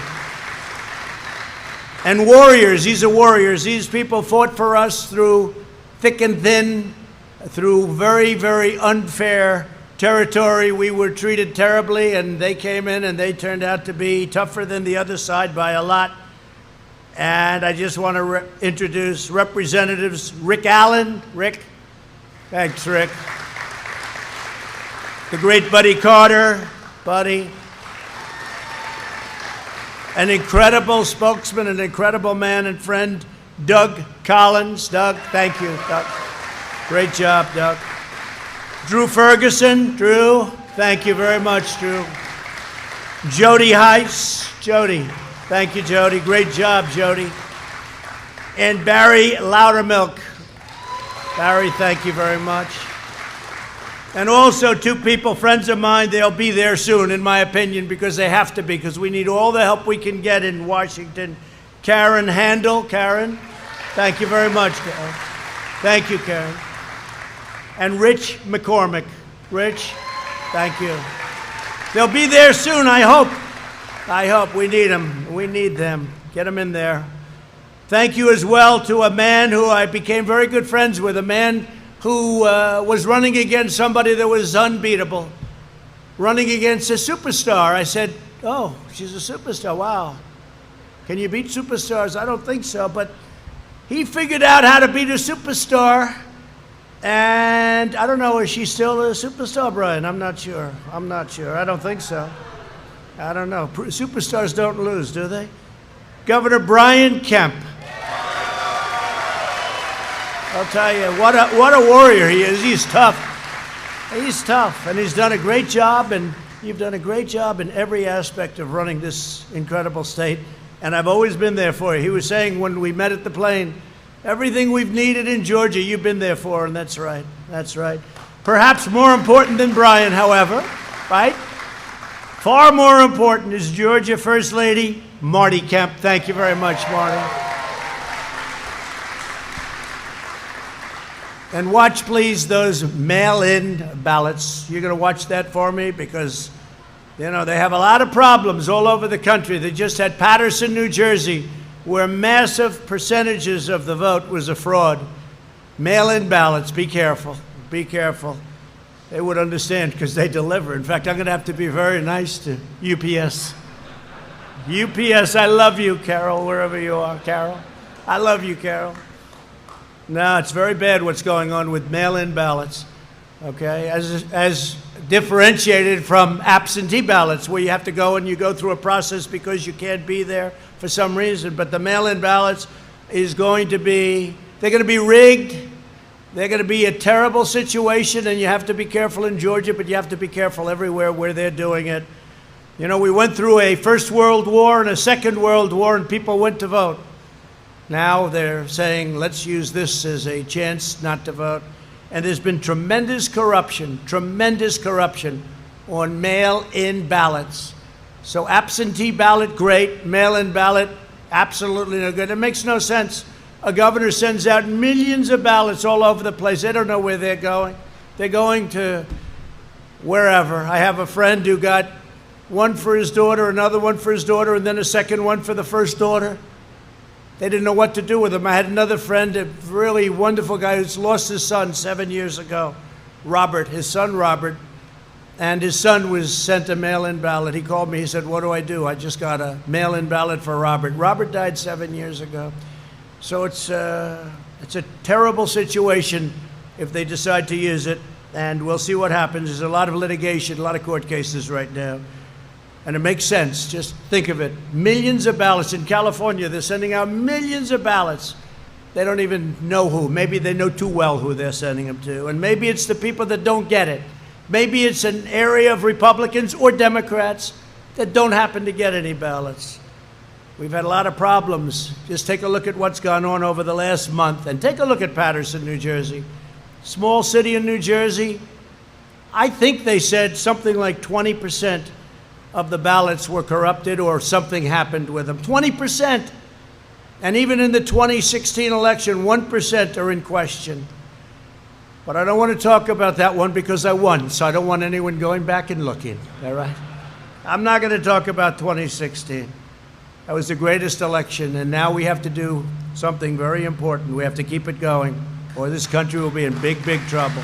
And warriors, these are warriors. These people fought for us through thick and thin, through very, very unfair territory. We were treated terribly, and they came in and they turned out to be tougher than the other side by a lot. And I just want to introduce Representatives Rick Allen. Rick. Thanks, Rick. The great Buddy Carter. Buddy. An incredible spokesman, an incredible man and friend, Doug Collins. Doug, thank you, Doug. Great job, Doug. Drew Ferguson. Drew, thank you very much, Drew. Jody Heiss. Jody, thank you, Jody. Great job, Jody. And Barry Loudermilk. Barry, thank you very much. And also two people, friends of mine, they'll be there soon, in my opinion, because they have to be, because we need all the help we can get in Washington. Karen Handel. Karen, thank you very much, Karen. Thank you, Karen. And Rich McCormick. Rich, thank you. They'll be there soon, I hope. I hope. We need them. We need them. Get them in there. Thank you as well to a man who I became very good friends with, a man who was running against somebody that was unbeatable, running against a superstar. I said, oh, she's a superstar, wow. Can you beat superstars? I don't think so, but he figured out how to beat a superstar, and I don't know, is she still a superstar, Brian? I'm not sure. I'm not sure. I don't think so. I don't know. Superstars don't lose, do they? Governor Brian Kemp. I'll tell you, what a warrior he is. He's tough. He's tough, and he's done a great job, and you've done a great job in every aspect of running this incredible state, and I've always been there for you. He was saying when we met at the plane, everything we've needed in Georgia, you've been there for, and that's right. That's right. Perhaps more important than Brian, however, right? Far more important is Georgia First Lady Marty Kemp. Thank you very much, Marty. And watch, please, those mail-in ballots. You're going to watch that for me because, you know, they have a lot of problems all over the country. They just had Paterson, New Jersey, where massive percentages of the vote was a fraud. Mail-in ballots, be careful. Be careful. They would understand because they deliver. In fact, I'm going to have to be very nice to UPS. UPS, I love you, Carol, wherever you are, Carol. I love you, Carol. No, it's very bad what's going on with mail-in ballots, okay? As differentiated from absentee ballots, where you have to go and you go through a process because you can't be there for some reason. But the mail-in ballots is going to be, they're going to be rigged. They're going to be a terrible situation, and you have to be careful in Georgia, but you have to be careful everywhere where they're doing it. You know, we went through a First World War and a Second World War, and people went to vote. Now they're saying, let's use this as a chance not to vote. And there's been tremendous corruption on mail-in ballots. So absentee ballot, great. Mail-in ballot, absolutely no good. It makes no sense. A governor sends out millions of ballots all over the place. They don't know where they're going. They're going to wherever. I have a friend who got one for his daughter, another one for his daughter, and then a second one for the first daughter. They didn't know what to do with him. I had another friend, a really wonderful guy who's lost his son 7 years ago, Robert, his son Robert, and his son was sent a mail-in ballot. He called me, he said, what do? I just got a mail-in ballot for Robert. Robert died 7 years ago. So it's a terrible situation if they decide to use it, and we'll see what happens. There's a lot of litigation, a lot of court cases right now. And it makes sense. Just think of it. Millions of ballots in California. They're sending out millions of ballots. They don't even know who. Maybe they know too well who they're sending them to. And maybe it's the people that don't get it. Maybe it's an area of Republicans or Democrats that don't happen to get any ballots. We've had a lot of problems. Just take a look at what's gone on over the last month. And take a look at Paterson, New Jersey. small city in New Jersey, I think they said something like 20% of the ballots were corrupted or something happened with them. 20%. And even in the 2016 election, 1% are in question. But I don't want to talk about that one because I won, so I don't want anyone going back and looking, all right? I'm not going to talk about 2016. That was the greatest election, and now we have to do something very important. We have to keep it going, or this country will be in big, big trouble.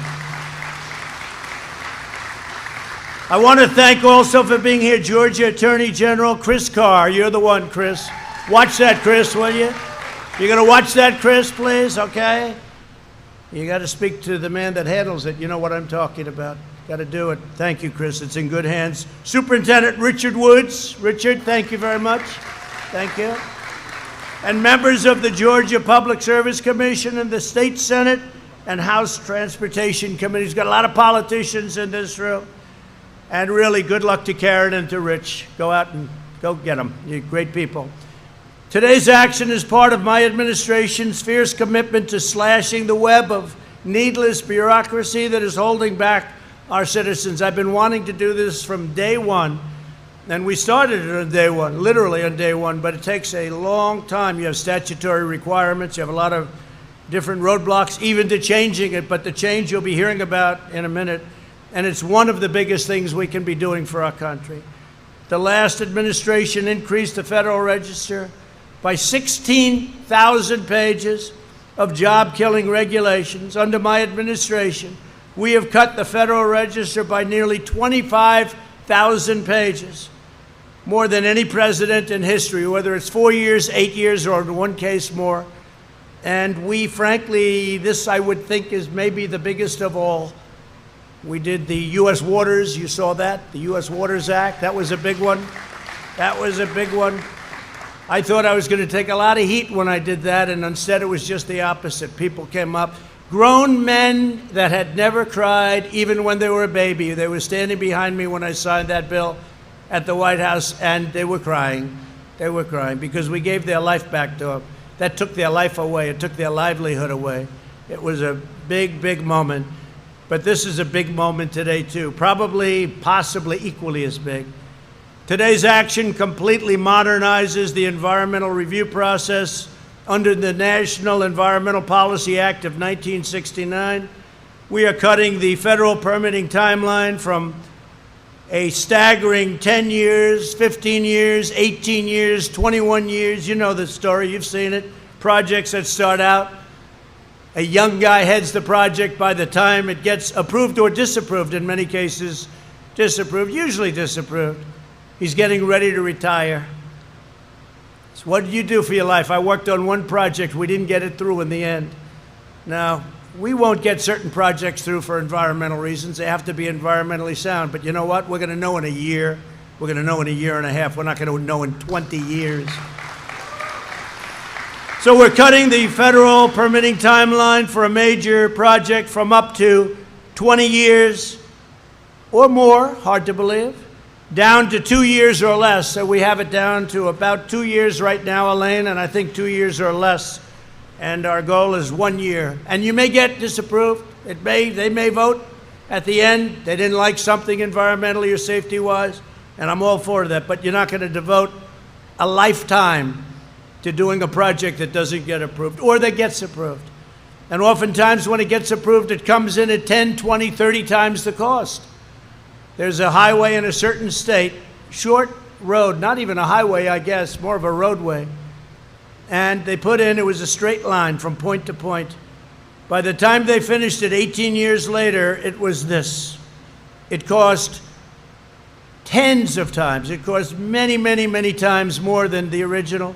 I want to thank also for being here, Georgia Attorney General Chris Carr. You're the one, Chris. Watch that, Chris, will you? You're going to watch that, Chris, please, okay? You got to speak to the man that handles it. You know what I'm talking about. Got to do it. Thank you, Chris. It's in good hands. Superintendent Richard Woods. Richard, thank you very much. Thank you. And members of the Georgia Public Service Commission and the State Senate and House Transportation Committees. Got a lot of politicians in this room. And really, good luck to Karen and to Rich. Go out and go get them. You're great people. Today's action is part of my administration's fierce commitment to slashing the web of needless bureaucracy that is holding back our citizens. I've been wanting to do this from day one, and we started it on day one, literally on day one, but it takes a long time. You have statutory requirements, you have a lot of different roadblocks, even to changing it, but the change you'll be hearing about in a minute, and it's one of the biggest things we can be doing for our country. The last administration increased the Federal Register by 16,000 pages of job-killing regulations. Under my administration, we have cut the Federal Register by nearly 25,000 pages, more than any president in history, whether it's 4 years, 8 years, or in one case more. And we, frankly, this I would think is maybe the biggest of all. We did the U.S. Waters, you saw that, the U.S. Waters Act. That was a big one. That was a big one. I thought I was going to take a lot of heat when I did that, and instead it was just the opposite. People came up, grown men that had never cried, even when they were a baby. They were standing behind me when I signed that bill at the White House, and they were crying. They were crying because we gave their life back to them. That took their life away. It took their livelihood away. It was a big, big moment. But this is a big moment today, too, probably, possibly equally as big. Today's action completely modernizes the environmental review process under the National Environmental Policy Act of 1969. We are cutting the federal permitting timeline from a staggering 10 years, 15 years, 18 years, 21 years. You know the story, you've seen it. Projects that start out, a young guy heads the project. By the time it gets approved or disapproved, in many cases disapproved, usually disapproved, he's getting ready to retire. So what did you do for your life? I worked on one project. We didn't get it through in the end. Now, we won't get certain projects through for environmental reasons. They have to be environmentally sound. But you know what? We're going to know in a year. We're going to know in a year and a half. We're not going to know in 20 years. So we're cutting the federal permitting timeline for a major project from up to 20 years or more, hard to believe, down to 2 years or less. So we have it down to about 2 years right now, Elaine, and I think 2 years or less. And our goal is 1 year. And you may get disapproved. They may vote at the end. They didn't like something environmentally or safety-wise, and I'm all for that. But you're not going to devote a lifetime to doing a project that doesn't get approved or that gets approved. And oftentimes when it gets approved, it comes in at 10, 20, 30 times the cost. There's a highway in a certain state, short road, not even a highway, I guess, more of a roadway. And they put in, it was a straight line from point to point. By the time they finished it 18 years later, it was this. It cost tens of times. It cost many, many, many times more than the original.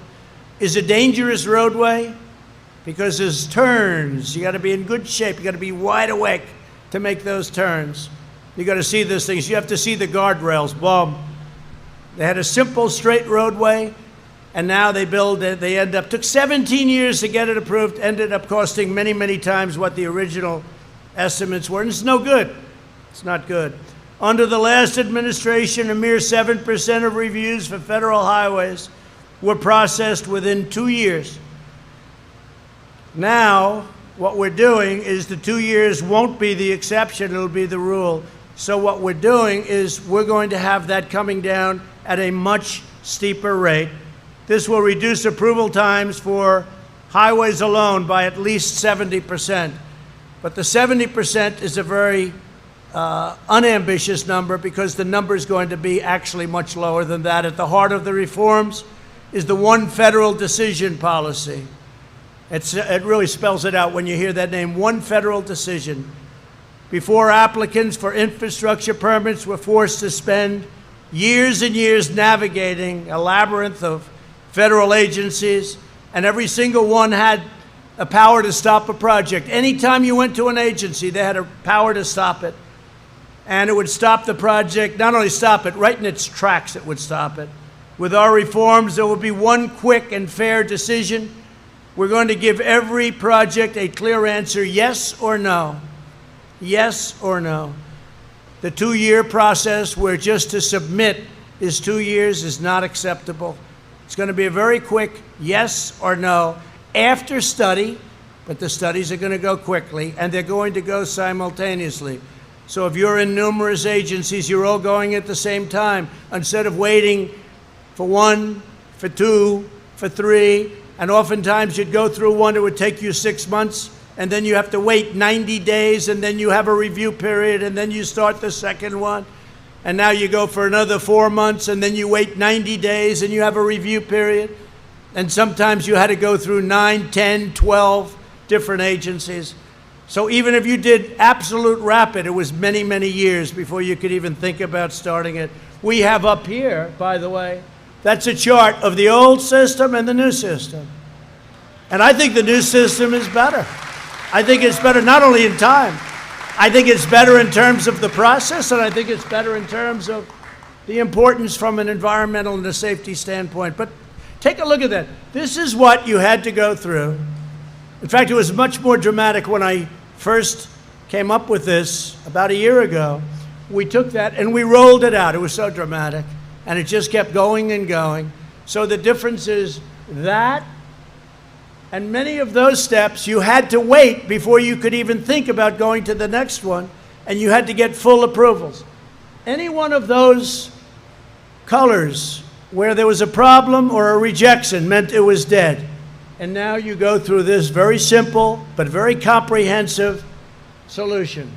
Is a dangerous roadway because there's turns. You got to be in good shape. You got to be wide awake to make those turns. You got to see those things. You have to see the guardrails. Boom. They had a simple straight roadway, and now they build it. They took 17 years to get it approved, ended up costing many, many times what the original estimates were, and it's no good. It's not good. Under the last administration, a mere 7% of reviews for federal highways were processed within 2 years. Now, what we're doing is the 2 years won't be the exception, it'll be the rule. So what we're doing is we're going to have that coming down at a much steeper rate. This will reduce approval times for highways alone by at least 70%. But the 70% is a very unambitious number because the number is going to be actually much lower than that. At the heart of the reforms is the one federal decision policy. It really spells it out when you hear that name, one federal decision. Before, applicants for infrastructure permits were forced to spend years and years navigating a labyrinth of federal agencies, and every single one had a power to stop a project. Anytime you went to an agency, they had a power to stop it. And it would stop the project, not only stop it, right in its tracks it would stop it. With our reforms, there will be one quick and fair decision. We're going to give every project a clear answer, yes or no. Yes or no. The 2-year process where just to submit is 2 years is not acceptable. It's going to be a very quick yes or no after study, but the studies are going to go quickly, and they're going to go simultaneously. So if you're in numerous agencies, you're all going at the same time. Instead of waiting for 1, for 2, for 3, and oftentimes you'd go through one, it would take you 6 months, and then you have to wait 90 days, and then you have a review period, and then you start the second one. And now you go for another 4 months, and then you wait 90 days, and you have a review period. And sometimes you had to go through 9, 10, 12 different agencies. So even if you did absolute rapid, it was many, many years before you could even think about starting it. We have up here, by the way, that's a chart of the old system and the new system. And I think the new system is better. I think it's better not only in time, I think it's better in terms of the process, and I think it's better in terms of the importance from an environmental and a safety standpoint. But take a look at that. This is what you had to go through. In fact, it was much more dramatic when I first came up with this about a year ago. We took that and we rolled it out. It was so dramatic. And it just kept going and going. So the difference is that, and many of those steps you had to wait before you could even think about going to the next one, and you had to get full approvals. Any one of those colors where there was a problem or a rejection meant it was dead. And now you go through this very simple but very comprehensive solution.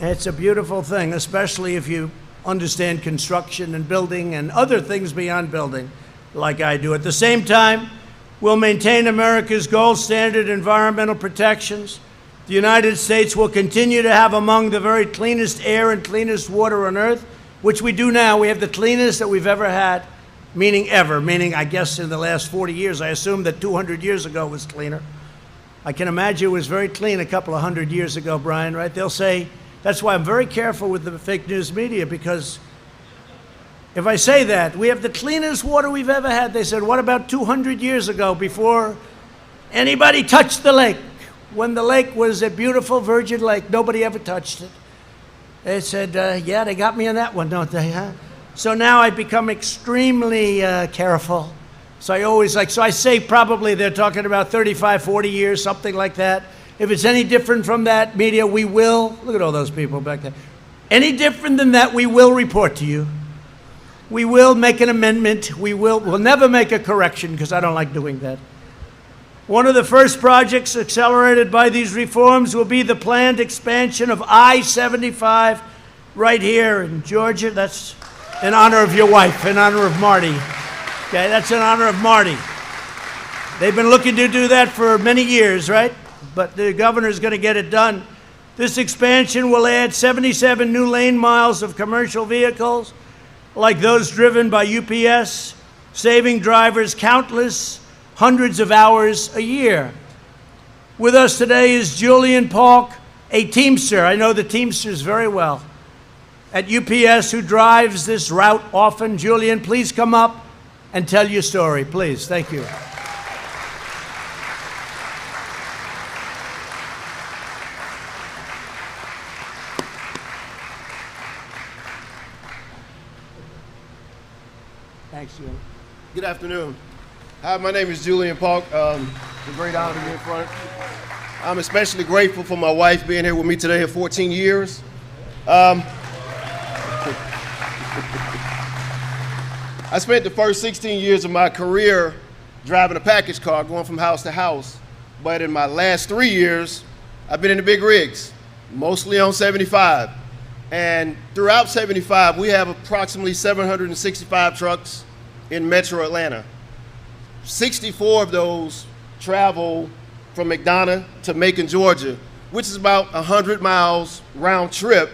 And it's a beautiful thing, especially if you understand construction and building and other things beyond building, like I do. At the same time, we'll maintain America's gold standard environmental protections. The United States will continue to have among the very cleanest air and cleanest water on earth, which we do now. We have the cleanest that we've ever had, meaning ever, meaning I guess in the last 40 years. I assume that 200 years ago was cleaner. I can imagine it was very clean a couple of 100 years ago, Brian, right? They'll say, that's why I'm very careful with the fake news media, because if I say that, we have the cleanest water we've ever had, they said, what about 200 years ago before anybody touched the lake? When the lake was a beautiful virgin lake, nobody ever touched it. They said, yeah, they got me on that one, don't they, huh? So now I've become extremely careful. So I say probably they're talking about 35, 40 years, something like that. If it's any different from that, media, we will, look at all those people back there. Any different than that, we will report to you. We will make an amendment. We'll never make a correction, because I don't like doing that. One of the first projects accelerated by these reforms will be the planned expansion of I-75 right here in Georgia. That's in honor of your wife, in honor of Marty. Okay, that's in honor of Marty. They've been looking to do that for many years, right? But the governor's going to get it done. This expansion will add 77 new lane miles of commercial vehicles, like those driven by UPS, saving drivers countless hundreds of hours a year. With us today is Julian Polk, a Teamster. I know the Teamsters very well at UPS, who drives this route often. Julian, please come up and tell your story, please. Thank you. Thanks, Julian. Good afternoon. Hi, my name is Julian Polk. It's a great honor to be in front. I'm especially grateful for my wife being here with me today for 14 years. I spent the first 16 years of my career driving a package car, going from house to house. But in my last 3 years, I've been in the big rigs, mostly on 75. And throughout 75, we have approximately 765 trucks in Metro Atlanta. 64 of those travel from McDonough to Macon, Georgia, which is about 100 miles round trip.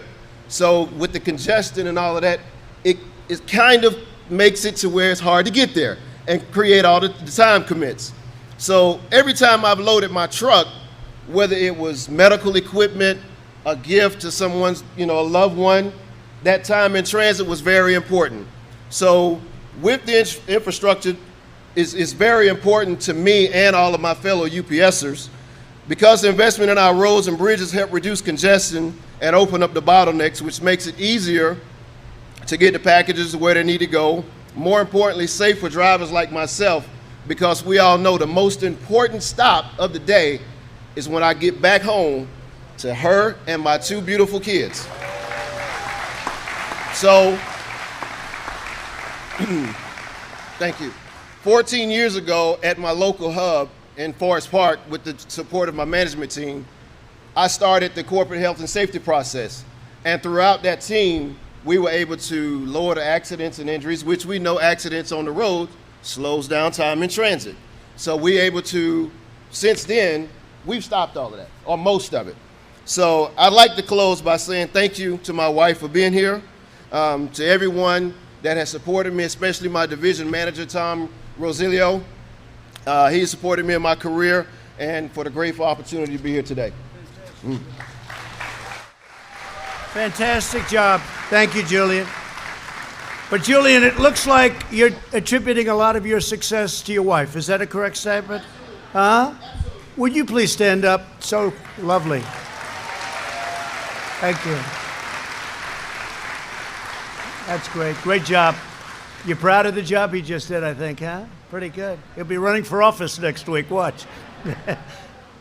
So with the congestion and all of that, it kind of makes it to where it's hard to get there and create all the time commits. So every time I've loaded my truck, whether it was medical equipment, a gift to someone's, a loved one, that time in transit was very important. So with the infrastructure is very important to me and all of my fellow UPSers, because the investment in our roads and bridges help reduce congestion and open up the bottlenecks, which makes it easier to get the packages where they need to go. More importantly, safe for drivers like myself, because we all know the most important stop of the day is when I get back home to her and my two beautiful kids. So, thank you. 14 years ago at my local hub in Forest Park, with the support of my management team, I started the corporate health and safety process. And throughout that team, we were able to lower the accidents and injuries, which we know accidents on the road slows down time in transit. So we're able to, since then, we've stopped all of that, or most of it. So I'd like to close by saying thank you to my wife for being here, to everyone that has supported me, especially my division manager, Tom Rosilio. He has supported me in my career, and for the grateful opportunity to be here today. Fantastic job. Thank you, Julian. But Julian, it looks like you're attributing a lot of your success to your wife. Is that a correct statement? Huh? Would you please stand up? So lovely. Thank you. That's great. Great job. You're proud of the job he just did, I think, huh? Pretty good. He'll be running for office next week. Watch.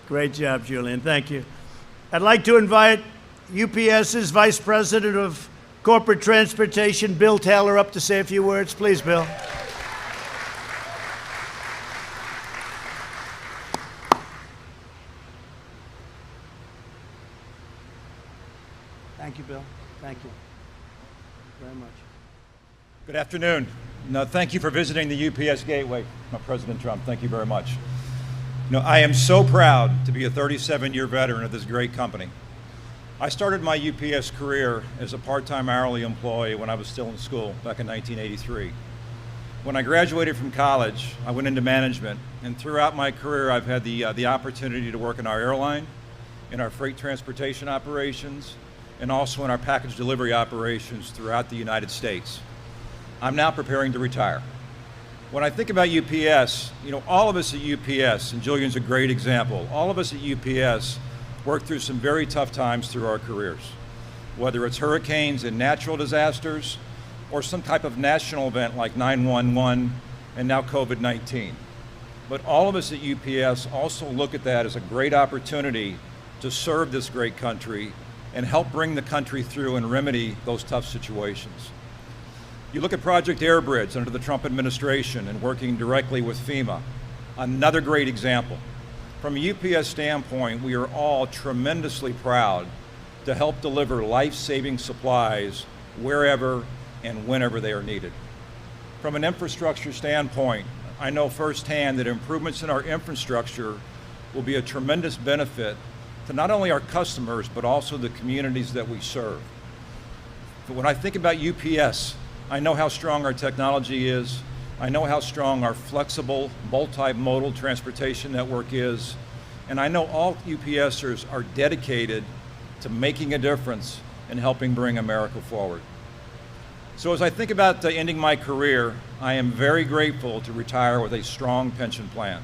Great job, Julian. Thank you. I'd like to invite UPS's Vice President of Corporate Transportation, Bill Taylor, up to say a few words. Please, Bill. Thank you, Bill. Thank you very much. Good afternoon. Thank you for visiting the UPS Gateway, President Trump. Thank you very much. I am so proud to be a 37-year veteran of this great company. I started my UPS career as a part-time hourly employee when I was still in school back in 1983. When I graduated from college, I went into management, and throughout my career, I've had the opportunity to work in our airline, in our freight transportation operations, and also in our package delivery operations throughout the United States. I'm now preparing to retire. When I think about UPS, all of us at UPS, and Julian's a great example, all of us at UPS worked through some very tough times through our careers, whether it's hurricanes and natural disasters, or some type of national event like 9/11 and now COVID-19. But all of us at UPS also look at that as a great opportunity to serve this great country and help bring the country through and remedy those tough situations. You look at Project Airbridge under the Trump administration and working directly with FEMA, another great example. From a UPS standpoint, we are all tremendously proud to help deliver life-saving supplies wherever and whenever they are needed. From an infrastructure standpoint, I know firsthand that improvements in our infrastructure will be a tremendous benefit to not only our customers, but also the communities that we serve. But when I think about UPS, I know how strong our technology is. I know how strong our flexible, multimodal transportation network is. And I know all UPSers are dedicated to making a difference and helping bring America forward. So as I think about ending my career, I am very grateful to retire with a strong pension plan.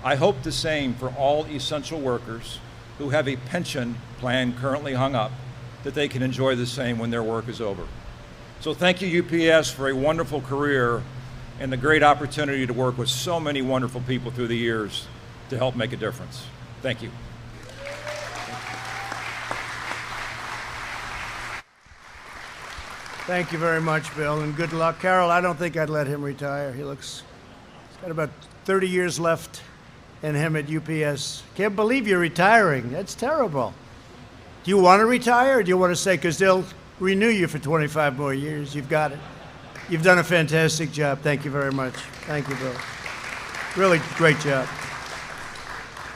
I hope the same for all essential workers who have a pension plan currently hung up, that they can enjoy the same when their work is over. So thank you, UPS, for a wonderful career and the great opportunity to work with so many wonderful people through the years to help make a difference. Thank you. Thank you very much, Bill, and good luck. Carol, I don't think I'd let him retire. He's got about 30 years left in him at UPS. Can't believe you're retiring. That's terrible. Do you want to retire, or do you want to stay? Because they'll renew you for 25 more years. You've got it. You've done a fantastic job. Thank you very much. Thank you, Bill. Really great job.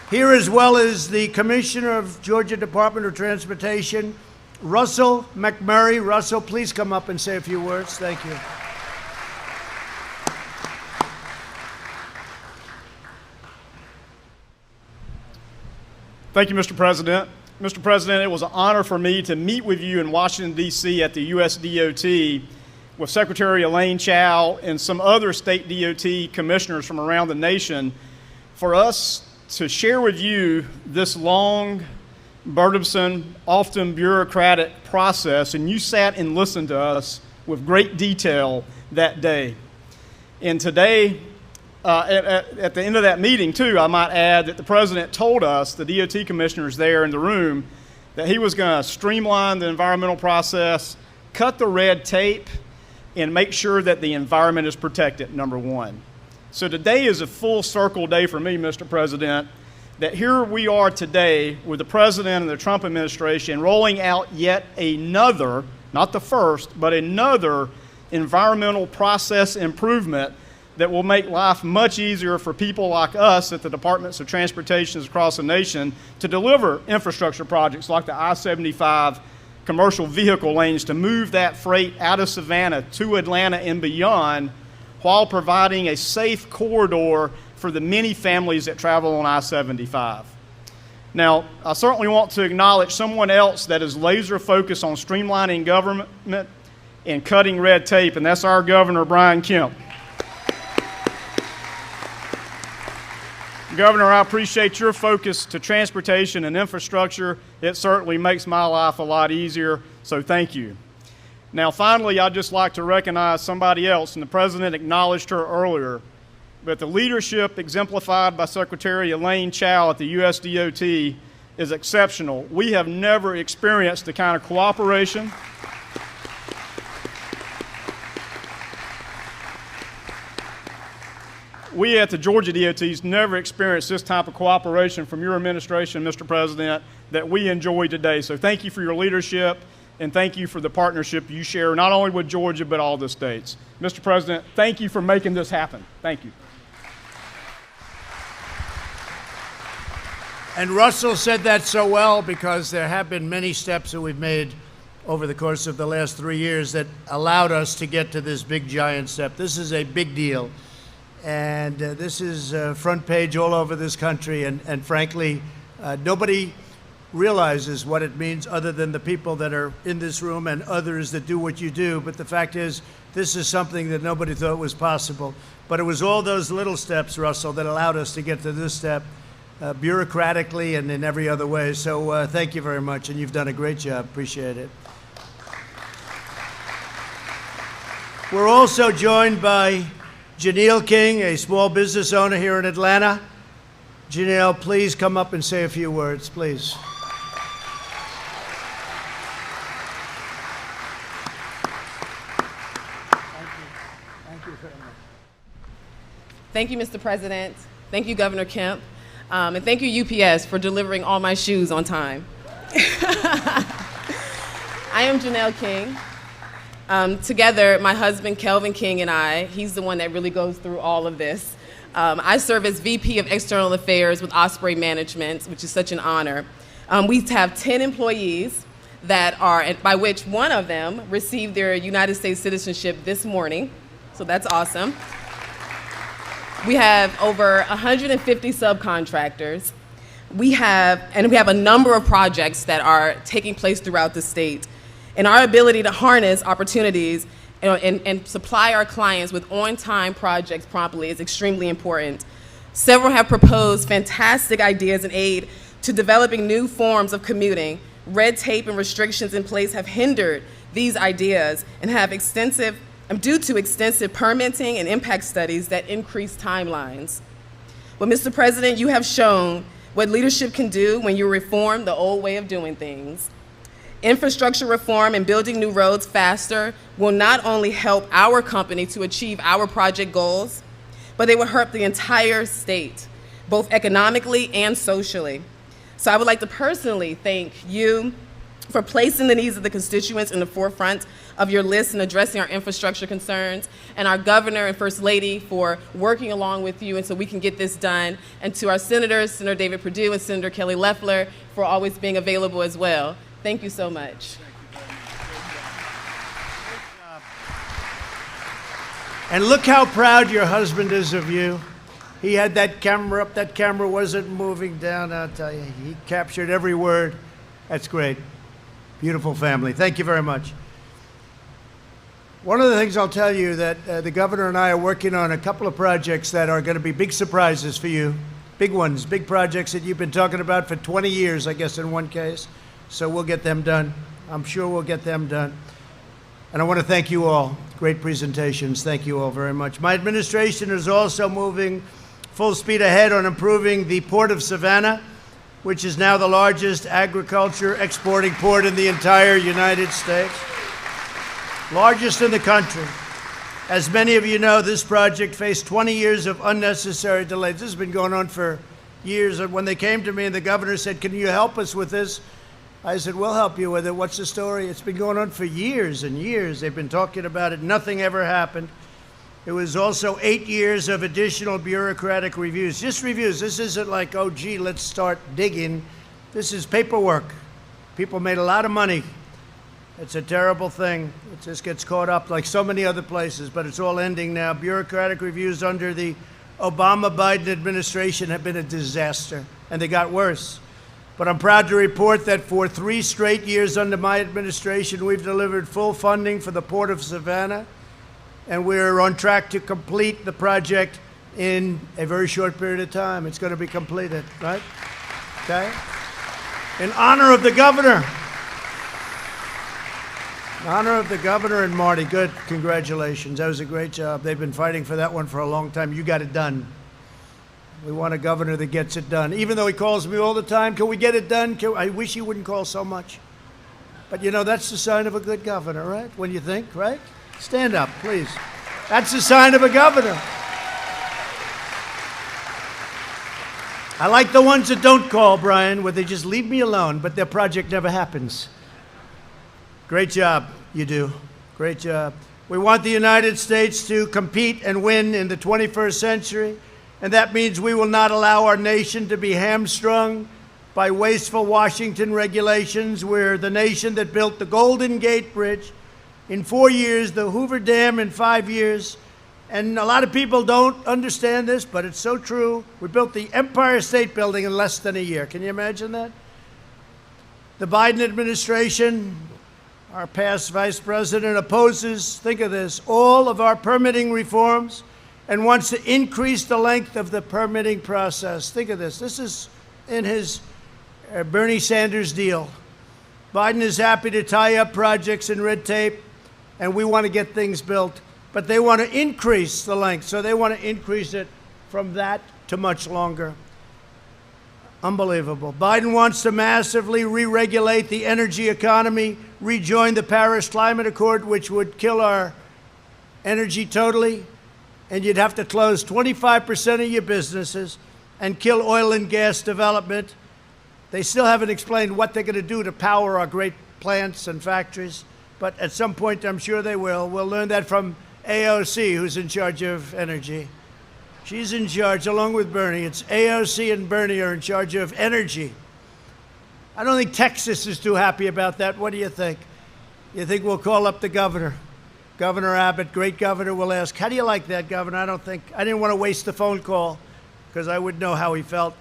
Here, as well as the Commissioner of Georgia Department of Transportation, Russell McMurray. Russell, please come up and say a few words. Thank you. Thank you, Mr. President. Mr. President, it was an honor for me to meet with you in Washington, D.C. at the U.S. DOT with Secretary Elaine Chao and some other state DOT commissioners from around the nation for us to share with you this long, burdensome, often bureaucratic process, and you sat and listened to us with great detail that day. And today, at the end of that meeting, too, I might add that the President told us, the DOT commissioners there in the room, that he was going to streamline the environmental process, cut the red tape, and make sure that the environment is protected, number one. So today is a full circle day for me, Mr. President, that here we are today with the President and the Trump administration rolling out yet another, not the first, but another environmental process improvement that will make life much easier for people like us at the Departments of Transportation across the nation to deliver infrastructure projects like the I-75 commercial vehicle lanes to move that freight out of Savannah to Atlanta and beyond, while providing a safe corridor for the many families that travel on I-75. Now, I certainly want to acknowledge someone else that is laser focused on streamlining government and cutting red tape, and that's our Governor, Brian Kemp. Governor, I appreciate your focus to transportation and infrastructure. It certainly makes my life a lot easier, so thank you. Now, finally, I'd just like to recognize somebody else, and the President acknowledged her earlier, but the leadership exemplified by Secretary Elaine Chao at the U.S. DOT is exceptional. We have never experienced the kind of cooperation we at the Georgia DOT's never experienced this type of cooperation from your administration, Mr. President, that we enjoy today. So thank you for your leadership, and thank you for the partnership you share not only with Georgia, but all the states. Mr. President, thank you for making this happen. Thank you. And Russell said that so well because there have been many steps that we've made over the course of the last 3 years that allowed us to get to this big giant step. This is a big deal. And this is front page all over this country. And frankly, nobody realizes what it means other than the people that are in this room and others that do what you do. But the fact is, this is something that nobody thought was possible. But it was all those little steps, Russell, that allowed us to get to this step, bureaucratically and in every other way. So thank you very much, and you've done a great job. Appreciate it. We're also joined by Janelle King, a small business owner here in Atlanta. Janelle, please come up and say a few words, please. Thank you, Mr. President. Thank you, Governor Kemp. And thank you, UPS, for delivering all my shoes on time. I am Janelle King. Together, my husband, Kelvin King, and I, he's the one that really goes through all of this. I serve as VP of External Affairs with Osprey Management, which is such an honor. We have 10 employees that are, by which one of them received their United States citizenship this morning, so that's awesome. We have over 150 subcontractors. We have a number of projects that are taking place throughout the state. And our ability to harness opportunities and supply our clients with on-time projects promptly is extremely important. Several have proposed fantastic ideas and aid to developing new forms of commuting. Red tape and restrictions in place have hindered these ideas and have due to extensive permitting and impact studies that increase timelines. Well, Mr. President, you have shown what leadership can do when you reform the old way of doing things. Infrastructure reform and building new roads faster will not only help our company to achieve our project goals, but they will help the entire state, both economically and socially. So I would like to personally thank you for placing the needs of the constituents in the forefront of your list and addressing our infrastructure concerns, and our governor and first lady for working along with you and so we can get this done, and to our senators, Senator David Perdue and Senator Kelly Loeffler, for always being available as well. Thank you so much. And look how proud your husband is of you. He had that camera up. That camera wasn't moving down. I'll tell you, he captured every word. That's great. Beautiful family. Thank you very much. One of the things I'll tell you that the governor and I are working on a couple of projects that are going to be big surprises for you. Big ones, big projects that you've been talking about for 20 years, I guess, in one case. So we'll get them done. I'm sure we'll get them done. And I want to thank you all. Great presentations. Thank you all very much. My administration is also moving full speed ahead on improving the Port of Savannah, which is now the largest agriculture exporting port in the entire United States. Largest in the country. As many of you know, this project faced 20 years of unnecessary delays. This has been going on for years. And when they came to me and the governor said, "Can you help us with this?" I said, "We'll help you with it. What's the story?" It's been going on for years and years. They've been talking about it. Nothing ever happened. It was also 8 years of additional bureaucratic reviews. Just reviews. This isn't like, oh, gee, let's start digging. This is paperwork. People made a lot of money. It's a terrible thing. It just gets caught up like so many other places, but it's all ending now. Bureaucratic reviews under the Obama-Biden administration have been a disaster, and they got worse. But I'm proud to report that for 3 straight years under my administration, we've delivered full funding for the Port of Savannah, and we're on track to complete the project in a very short period of time. It's going to be completed, right? Okay? In honor of the governor. In honor of the governor and Marty. Good. Congratulations. That was a great job. They've been fighting for that one for a long time. You got it done. We want a governor that gets it done. Even though he calls me all the time, can we get it done? I wish he wouldn't call so much. But you know, that's the sign of a good governor, right? When you think, right? Stand up, please. That's the sign of a governor. I like the ones that don't call, Brian, where they just leave me alone, but their project never happens. Great job, you do. Great job. We want the United States to compete and win in the 21st century. And that means we will not allow our nation to be hamstrung by wasteful Washington regulations. We're the nation that built the Golden Gate Bridge in 4 years, the Hoover Dam in 5 years. And a lot of people don't understand this, but it's so true. We built the Empire State Building in less than a year. Can you imagine that? The Biden administration, our past vice president, opposes, think of this, all of our permitting reforms and wants to increase the length of the permitting process. Think of this. This is in his Bernie Sanders deal. Biden is happy to tie up projects in red tape, and we want to get things built. But they want to increase the length, so they want to increase it from that to much longer. Unbelievable. Biden wants to massively re-regulate the energy economy, rejoin the Paris Climate Accord, which would kill our energy totally, and you'd have to close 25% of your businesses and kill oil and gas development. They still haven't explained what they're going to do to power our great plants and factories, but at some point I'm sure they will. We'll learn that from AOC, who's in charge of energy. She's in charge, along with Bernie. It's AOC and Bernie are in charge of energy. I don't think Texas is too happy about that. What do you think? You think we'll call up the governor? Governor Abbott, great governor, will ask, how do you like that, governor? I didn't want to waste the phone call because I would know how he felt.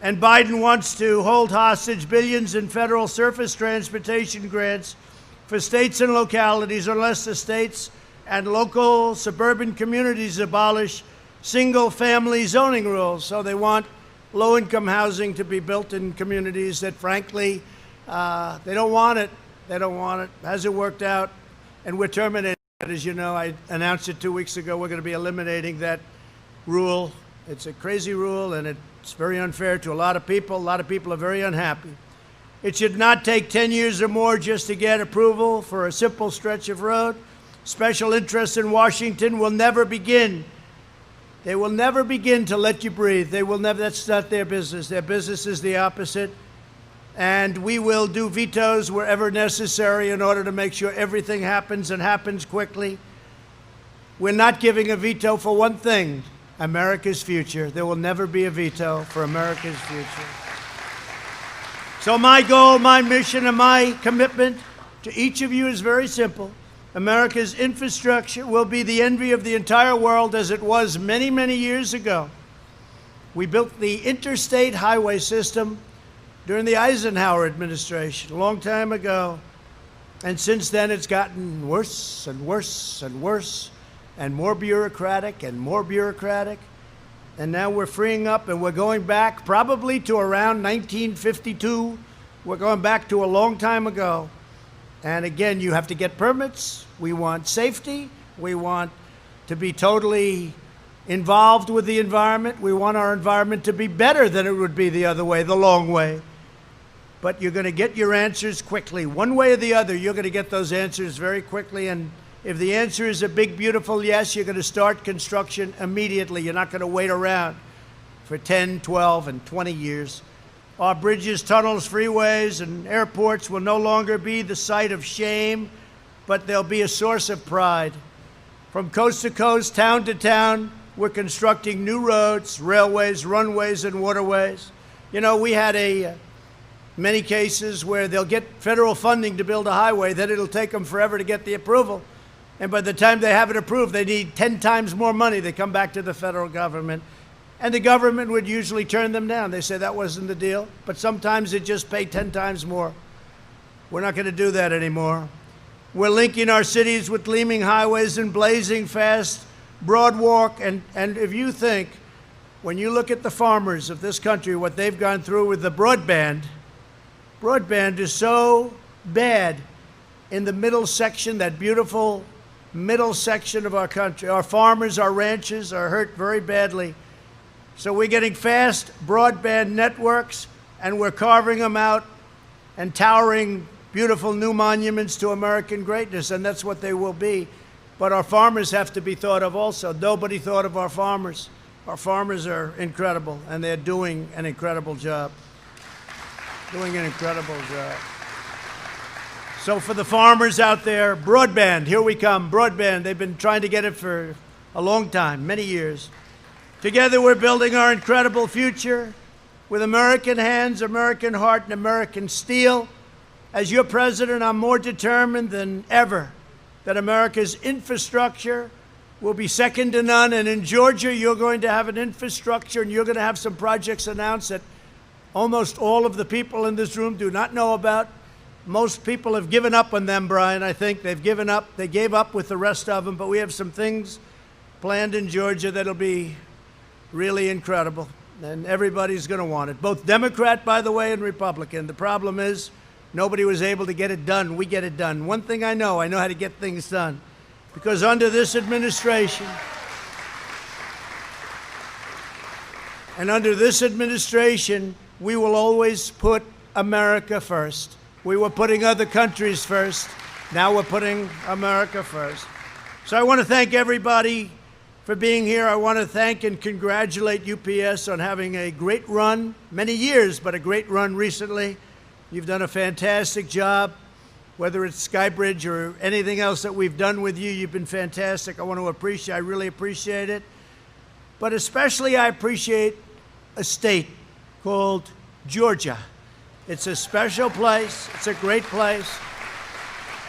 And Biden wants to hold hostage billions in federal surface transportation grants for states and localities unless the states and local suburban communities abolish single-family zoning rules. So they want low-income housing to be built in communities that, frankly, they don't want it. They don't want it. Hasn't worked out, and we're terminating it. As you know, I announced it 2 weeks ago. We're going to be eliminating that rule. It's a crazy rule, and it's very unfair to a lot of people. A lot of people are very unhappy. It should not take 10 years or more just to get approval for a simple stretch of road. Special interests in Washington will never begin. They will never begin to let you breathe. They will never, that's not their business. Their business is the opposite. And we will do vetoes wherever necessary in order to make sure everything happens and happens quickly. We're not giving a veto for one thing, America's future. There will never be a veto for America's future. So my goal, my mission, and my commitment to each of you is very simple. America's infrastructure will be the envy of the entire world as it was many, many years ago. We built the interstate highway system during the Eisenhower administration, a long time ago. And since then, it's gotten worse and worse and worse, and more bureaucratic and more bureaucratic. And now we're freeing up, and we're going back probably to around 1952. We're going back to a long time ago. And again, you have to get permits. We want safety. We want to be totally involved with the environment. We want our environment to be better than it would be the other way, the long way. But you're going to get your answers quickly. One way or the other, you're going to get those answers very quickly. And if the answer is a big, beautiful yes, you're going to start construction immediately. You're not going to wait around for 10, 12, and 20 years. Our bridges, tunnels, freeways, and airports will no longer be the site of shame, but they'll be a source of pride. From coast to coast, town to town, we're constructing new roads, railways, runways, and waterways. You know, we had many cases where they'll get federal funding to build a highway, then it'll take them forever to get the approval. And by the time they have it approved, they need 10 times more money. They come back to the federal government. And the government would usually turn them down. They say that wasn't the deal. But sometimes they just pay 10 times more. We're not going to do that anymore. We're linking our cities with gleaming highways and blazing fast broad walk. And if you think, when you look at the farmers of this country, what they've gone through with the broadband is so bad in the middle section, that beautiful middle section of our country. Our farmers, our ranchers are hurt very badly. So we're getting fast broadband networks, and we're carving them out and towering beautiful new monuments to American greatness, and that's what they will be. But our farmers have to be thought of also. Nobody thought of our farmers. Our farmers are incredible, and they're doing an incredible job. Doing an incredible job. So for the farmers out there, broadband, here we come, broadband. They've been trying to get it for a long time, many years. Together, we're building our incredible future with American hands, American heart, and American steel. As your president, I'm more determined than ever that America's infrastructure will be second to none. And in Georgia, you're going to have an infrastructure, and you're going to have some projects announced that almost all of the people in this room do not know about. Most people have given up on them, Brian. I think they've given up. They gave up with the rest of them. But we have some things planned in Georgia that'll be really incredible, and everybody's going to want it. Both Democrat, by the way, and Republican. The problem is nobody was able to get it done. We get it done. One thing I know how to get things done, because under this administration, we will always put America first. We were putting other countries first. Now we're putting America first. So I want to thank everybody for being here. I want to thank and congratulate UPS on having a great run, many years, but a great run recently. You've done a fantastic job. Whether it's Skybridge or anything else that we've done with you, you've been fantastic. I really appreciate it. But especially I appreciate a state called Georgia. It's a special place. It's a great place.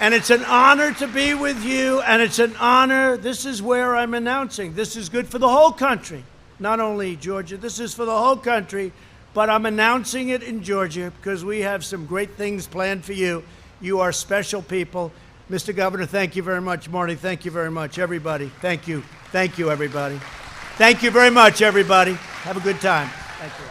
And it's an honor to be with you, and it's an honor. This is where I'm announcing. This is good for the whole country, not only Georgia. This is for the whole country, but I'm announcing it in Georgia because we have some great things planned for you. You are special people. Mr. Governor, thank you very much. Marty, thank you very much. Everybody, thank you. Thank you, everybody. Thank you very much, everybody. Have a good time. Thank you.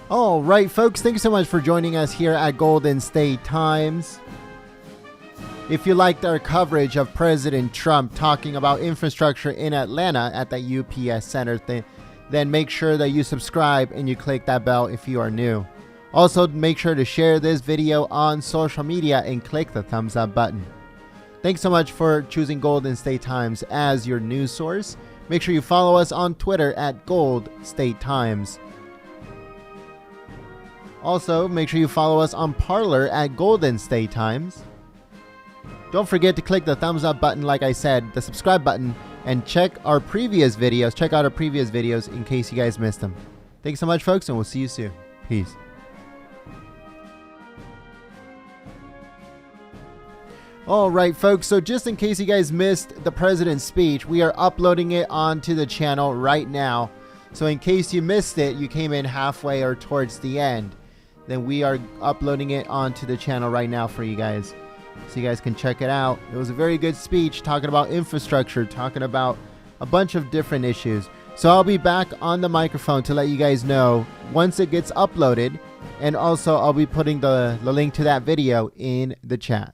All right, folks, thank you so much for joining us here at Golden State Times. If you liked our coverage of President Trump talking about infrastructure in Atlanta at the UPS Center, then make sure that you subscribe and you click that bell if you are new. Also, make sure to share this video on social media and click the thumbs up button. Thanks so much for choosing Golden State Times as your news source. Make sure you follow us on Twitter at Gold State Times. Also, make sure you follow us on Parler at Golden State Times. Don't forget to click the thumbs up button, like I said, the subscribe button, and check out our previous videos in case you guys missed them. Thanks so much, folks, and we'll see you soon. Peace. All right, folks, so just in case you guys missed the president's speech, we are uploading it onto the channel right now. So in case you missed it, you came in halfway or towards the end, then we are uploading it onto the channel right now for you guys, so you guys can check it out. It was a very good speech talking about infrastructure, talking about a bunch of different issues. So I'll be back on the microphone to let you guys know once it gets uploaded, and also I'll be putting the link to that video in the chat.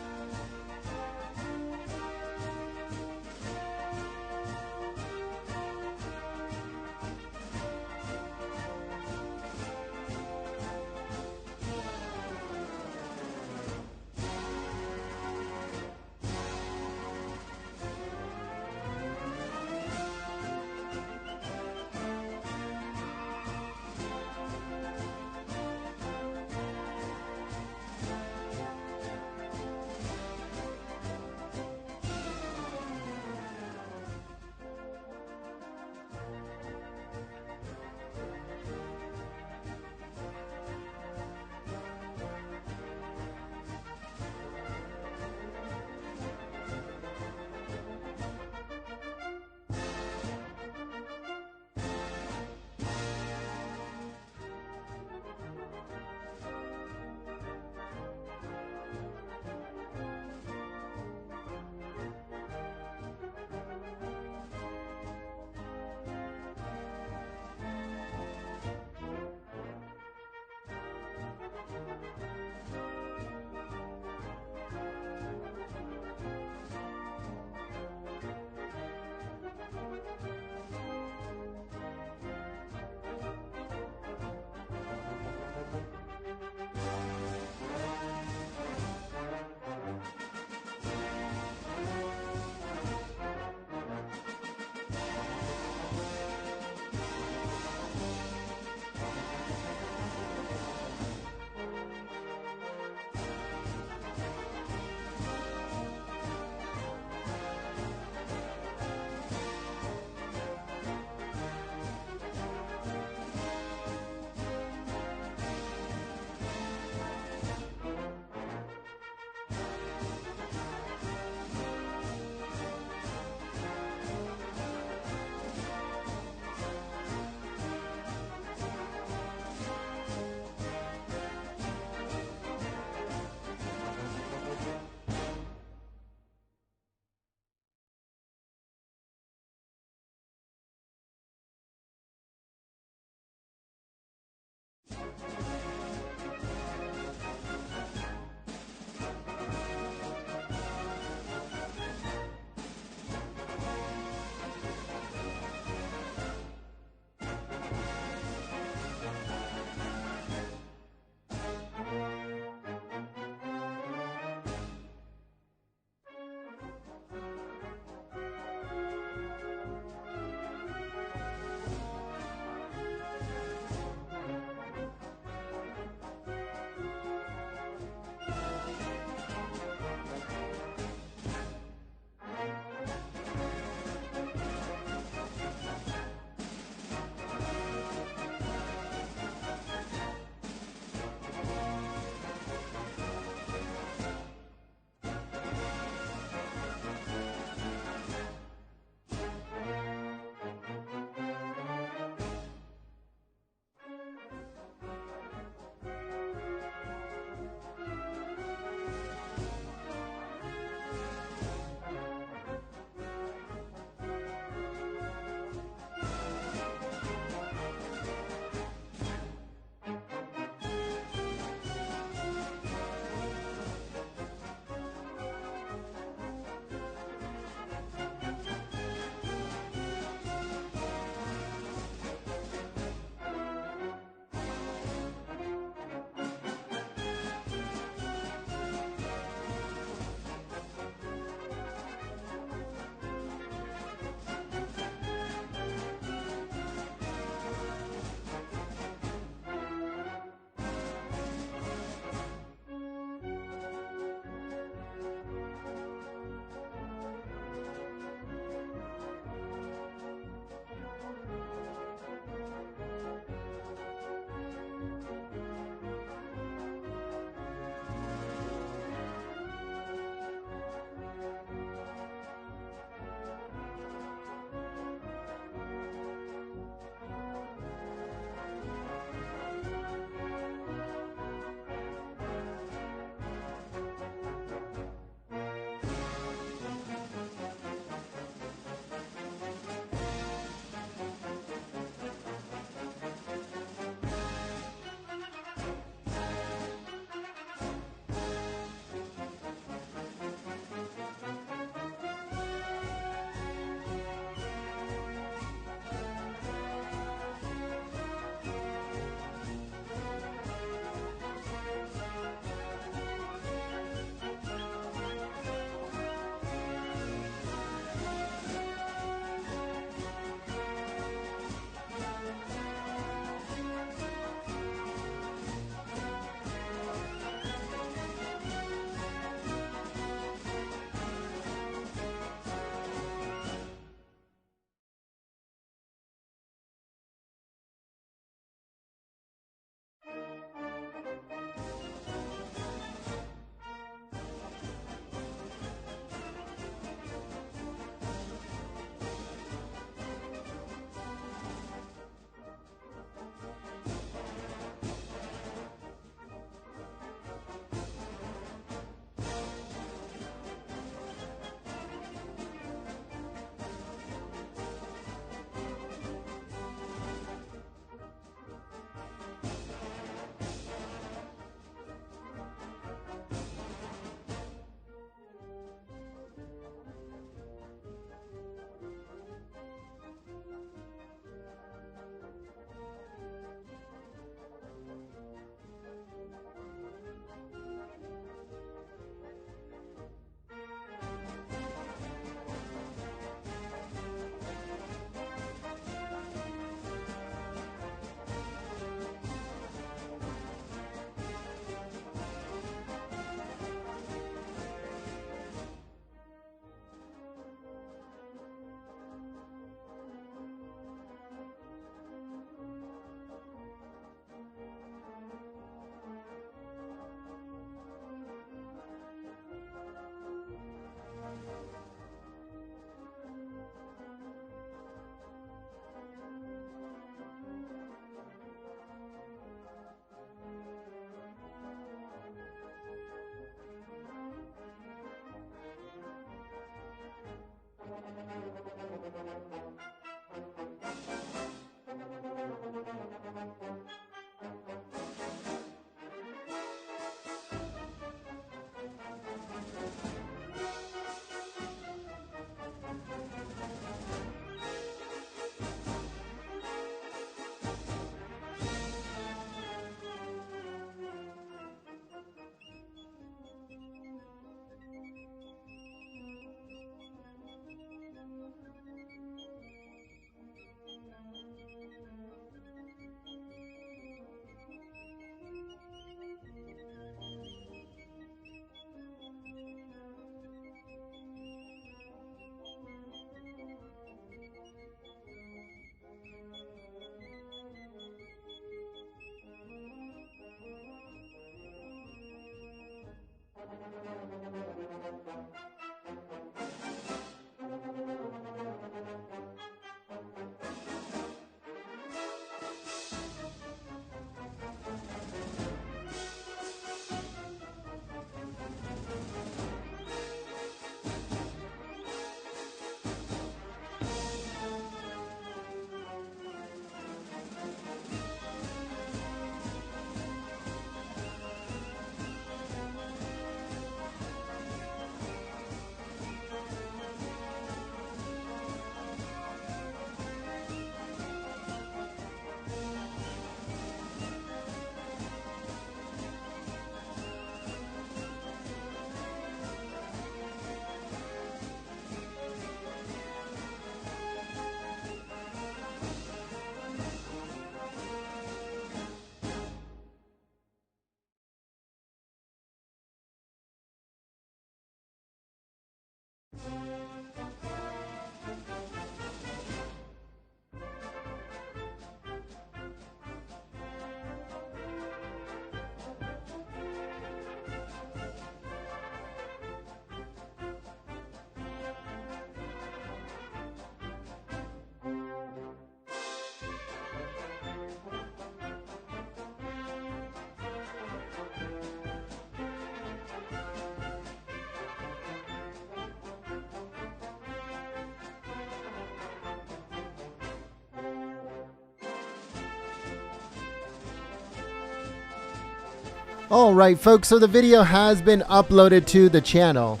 Alright folks, so the video has been uploaded to the channel.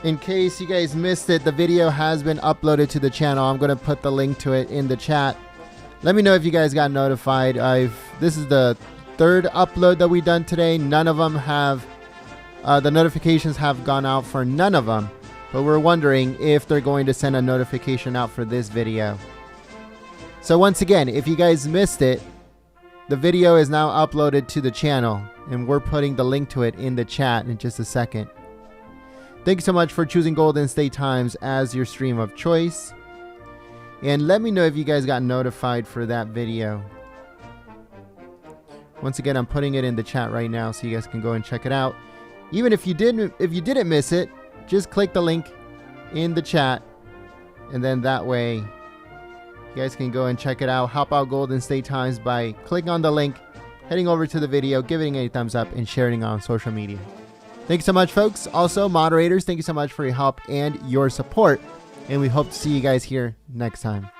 In case you guys missed it, the video has been uploaded to the channel. I'm going to put the link to it in the chat. Let me know if you guys got notified. This is the third upload that we've done today. None of them have, the notifications have gone out for none of them. But we're wondering if they're going to send a notification out for this video. So once again, if you guys missed it, the video is now uploaded to the channel, and we're putting the link to it in the chat in just a second. Thank you so much for choosing Golden State Times as your stream of choice. And let me know if you guys got notified for that video. Once again, I'm putting it in the chat right now so you guys can go and check it out. Even if you didn't miss it, just click the link in the chat, and then that way you guys can go and check it out. Help out Golden State Times by clicking on the link, heading over to the video, giving it a thumbs up, and sharing it on social media. Thank you so much, folks. Also, moderators, thank you so much for your help and your support. And we hope to see you guys here next time.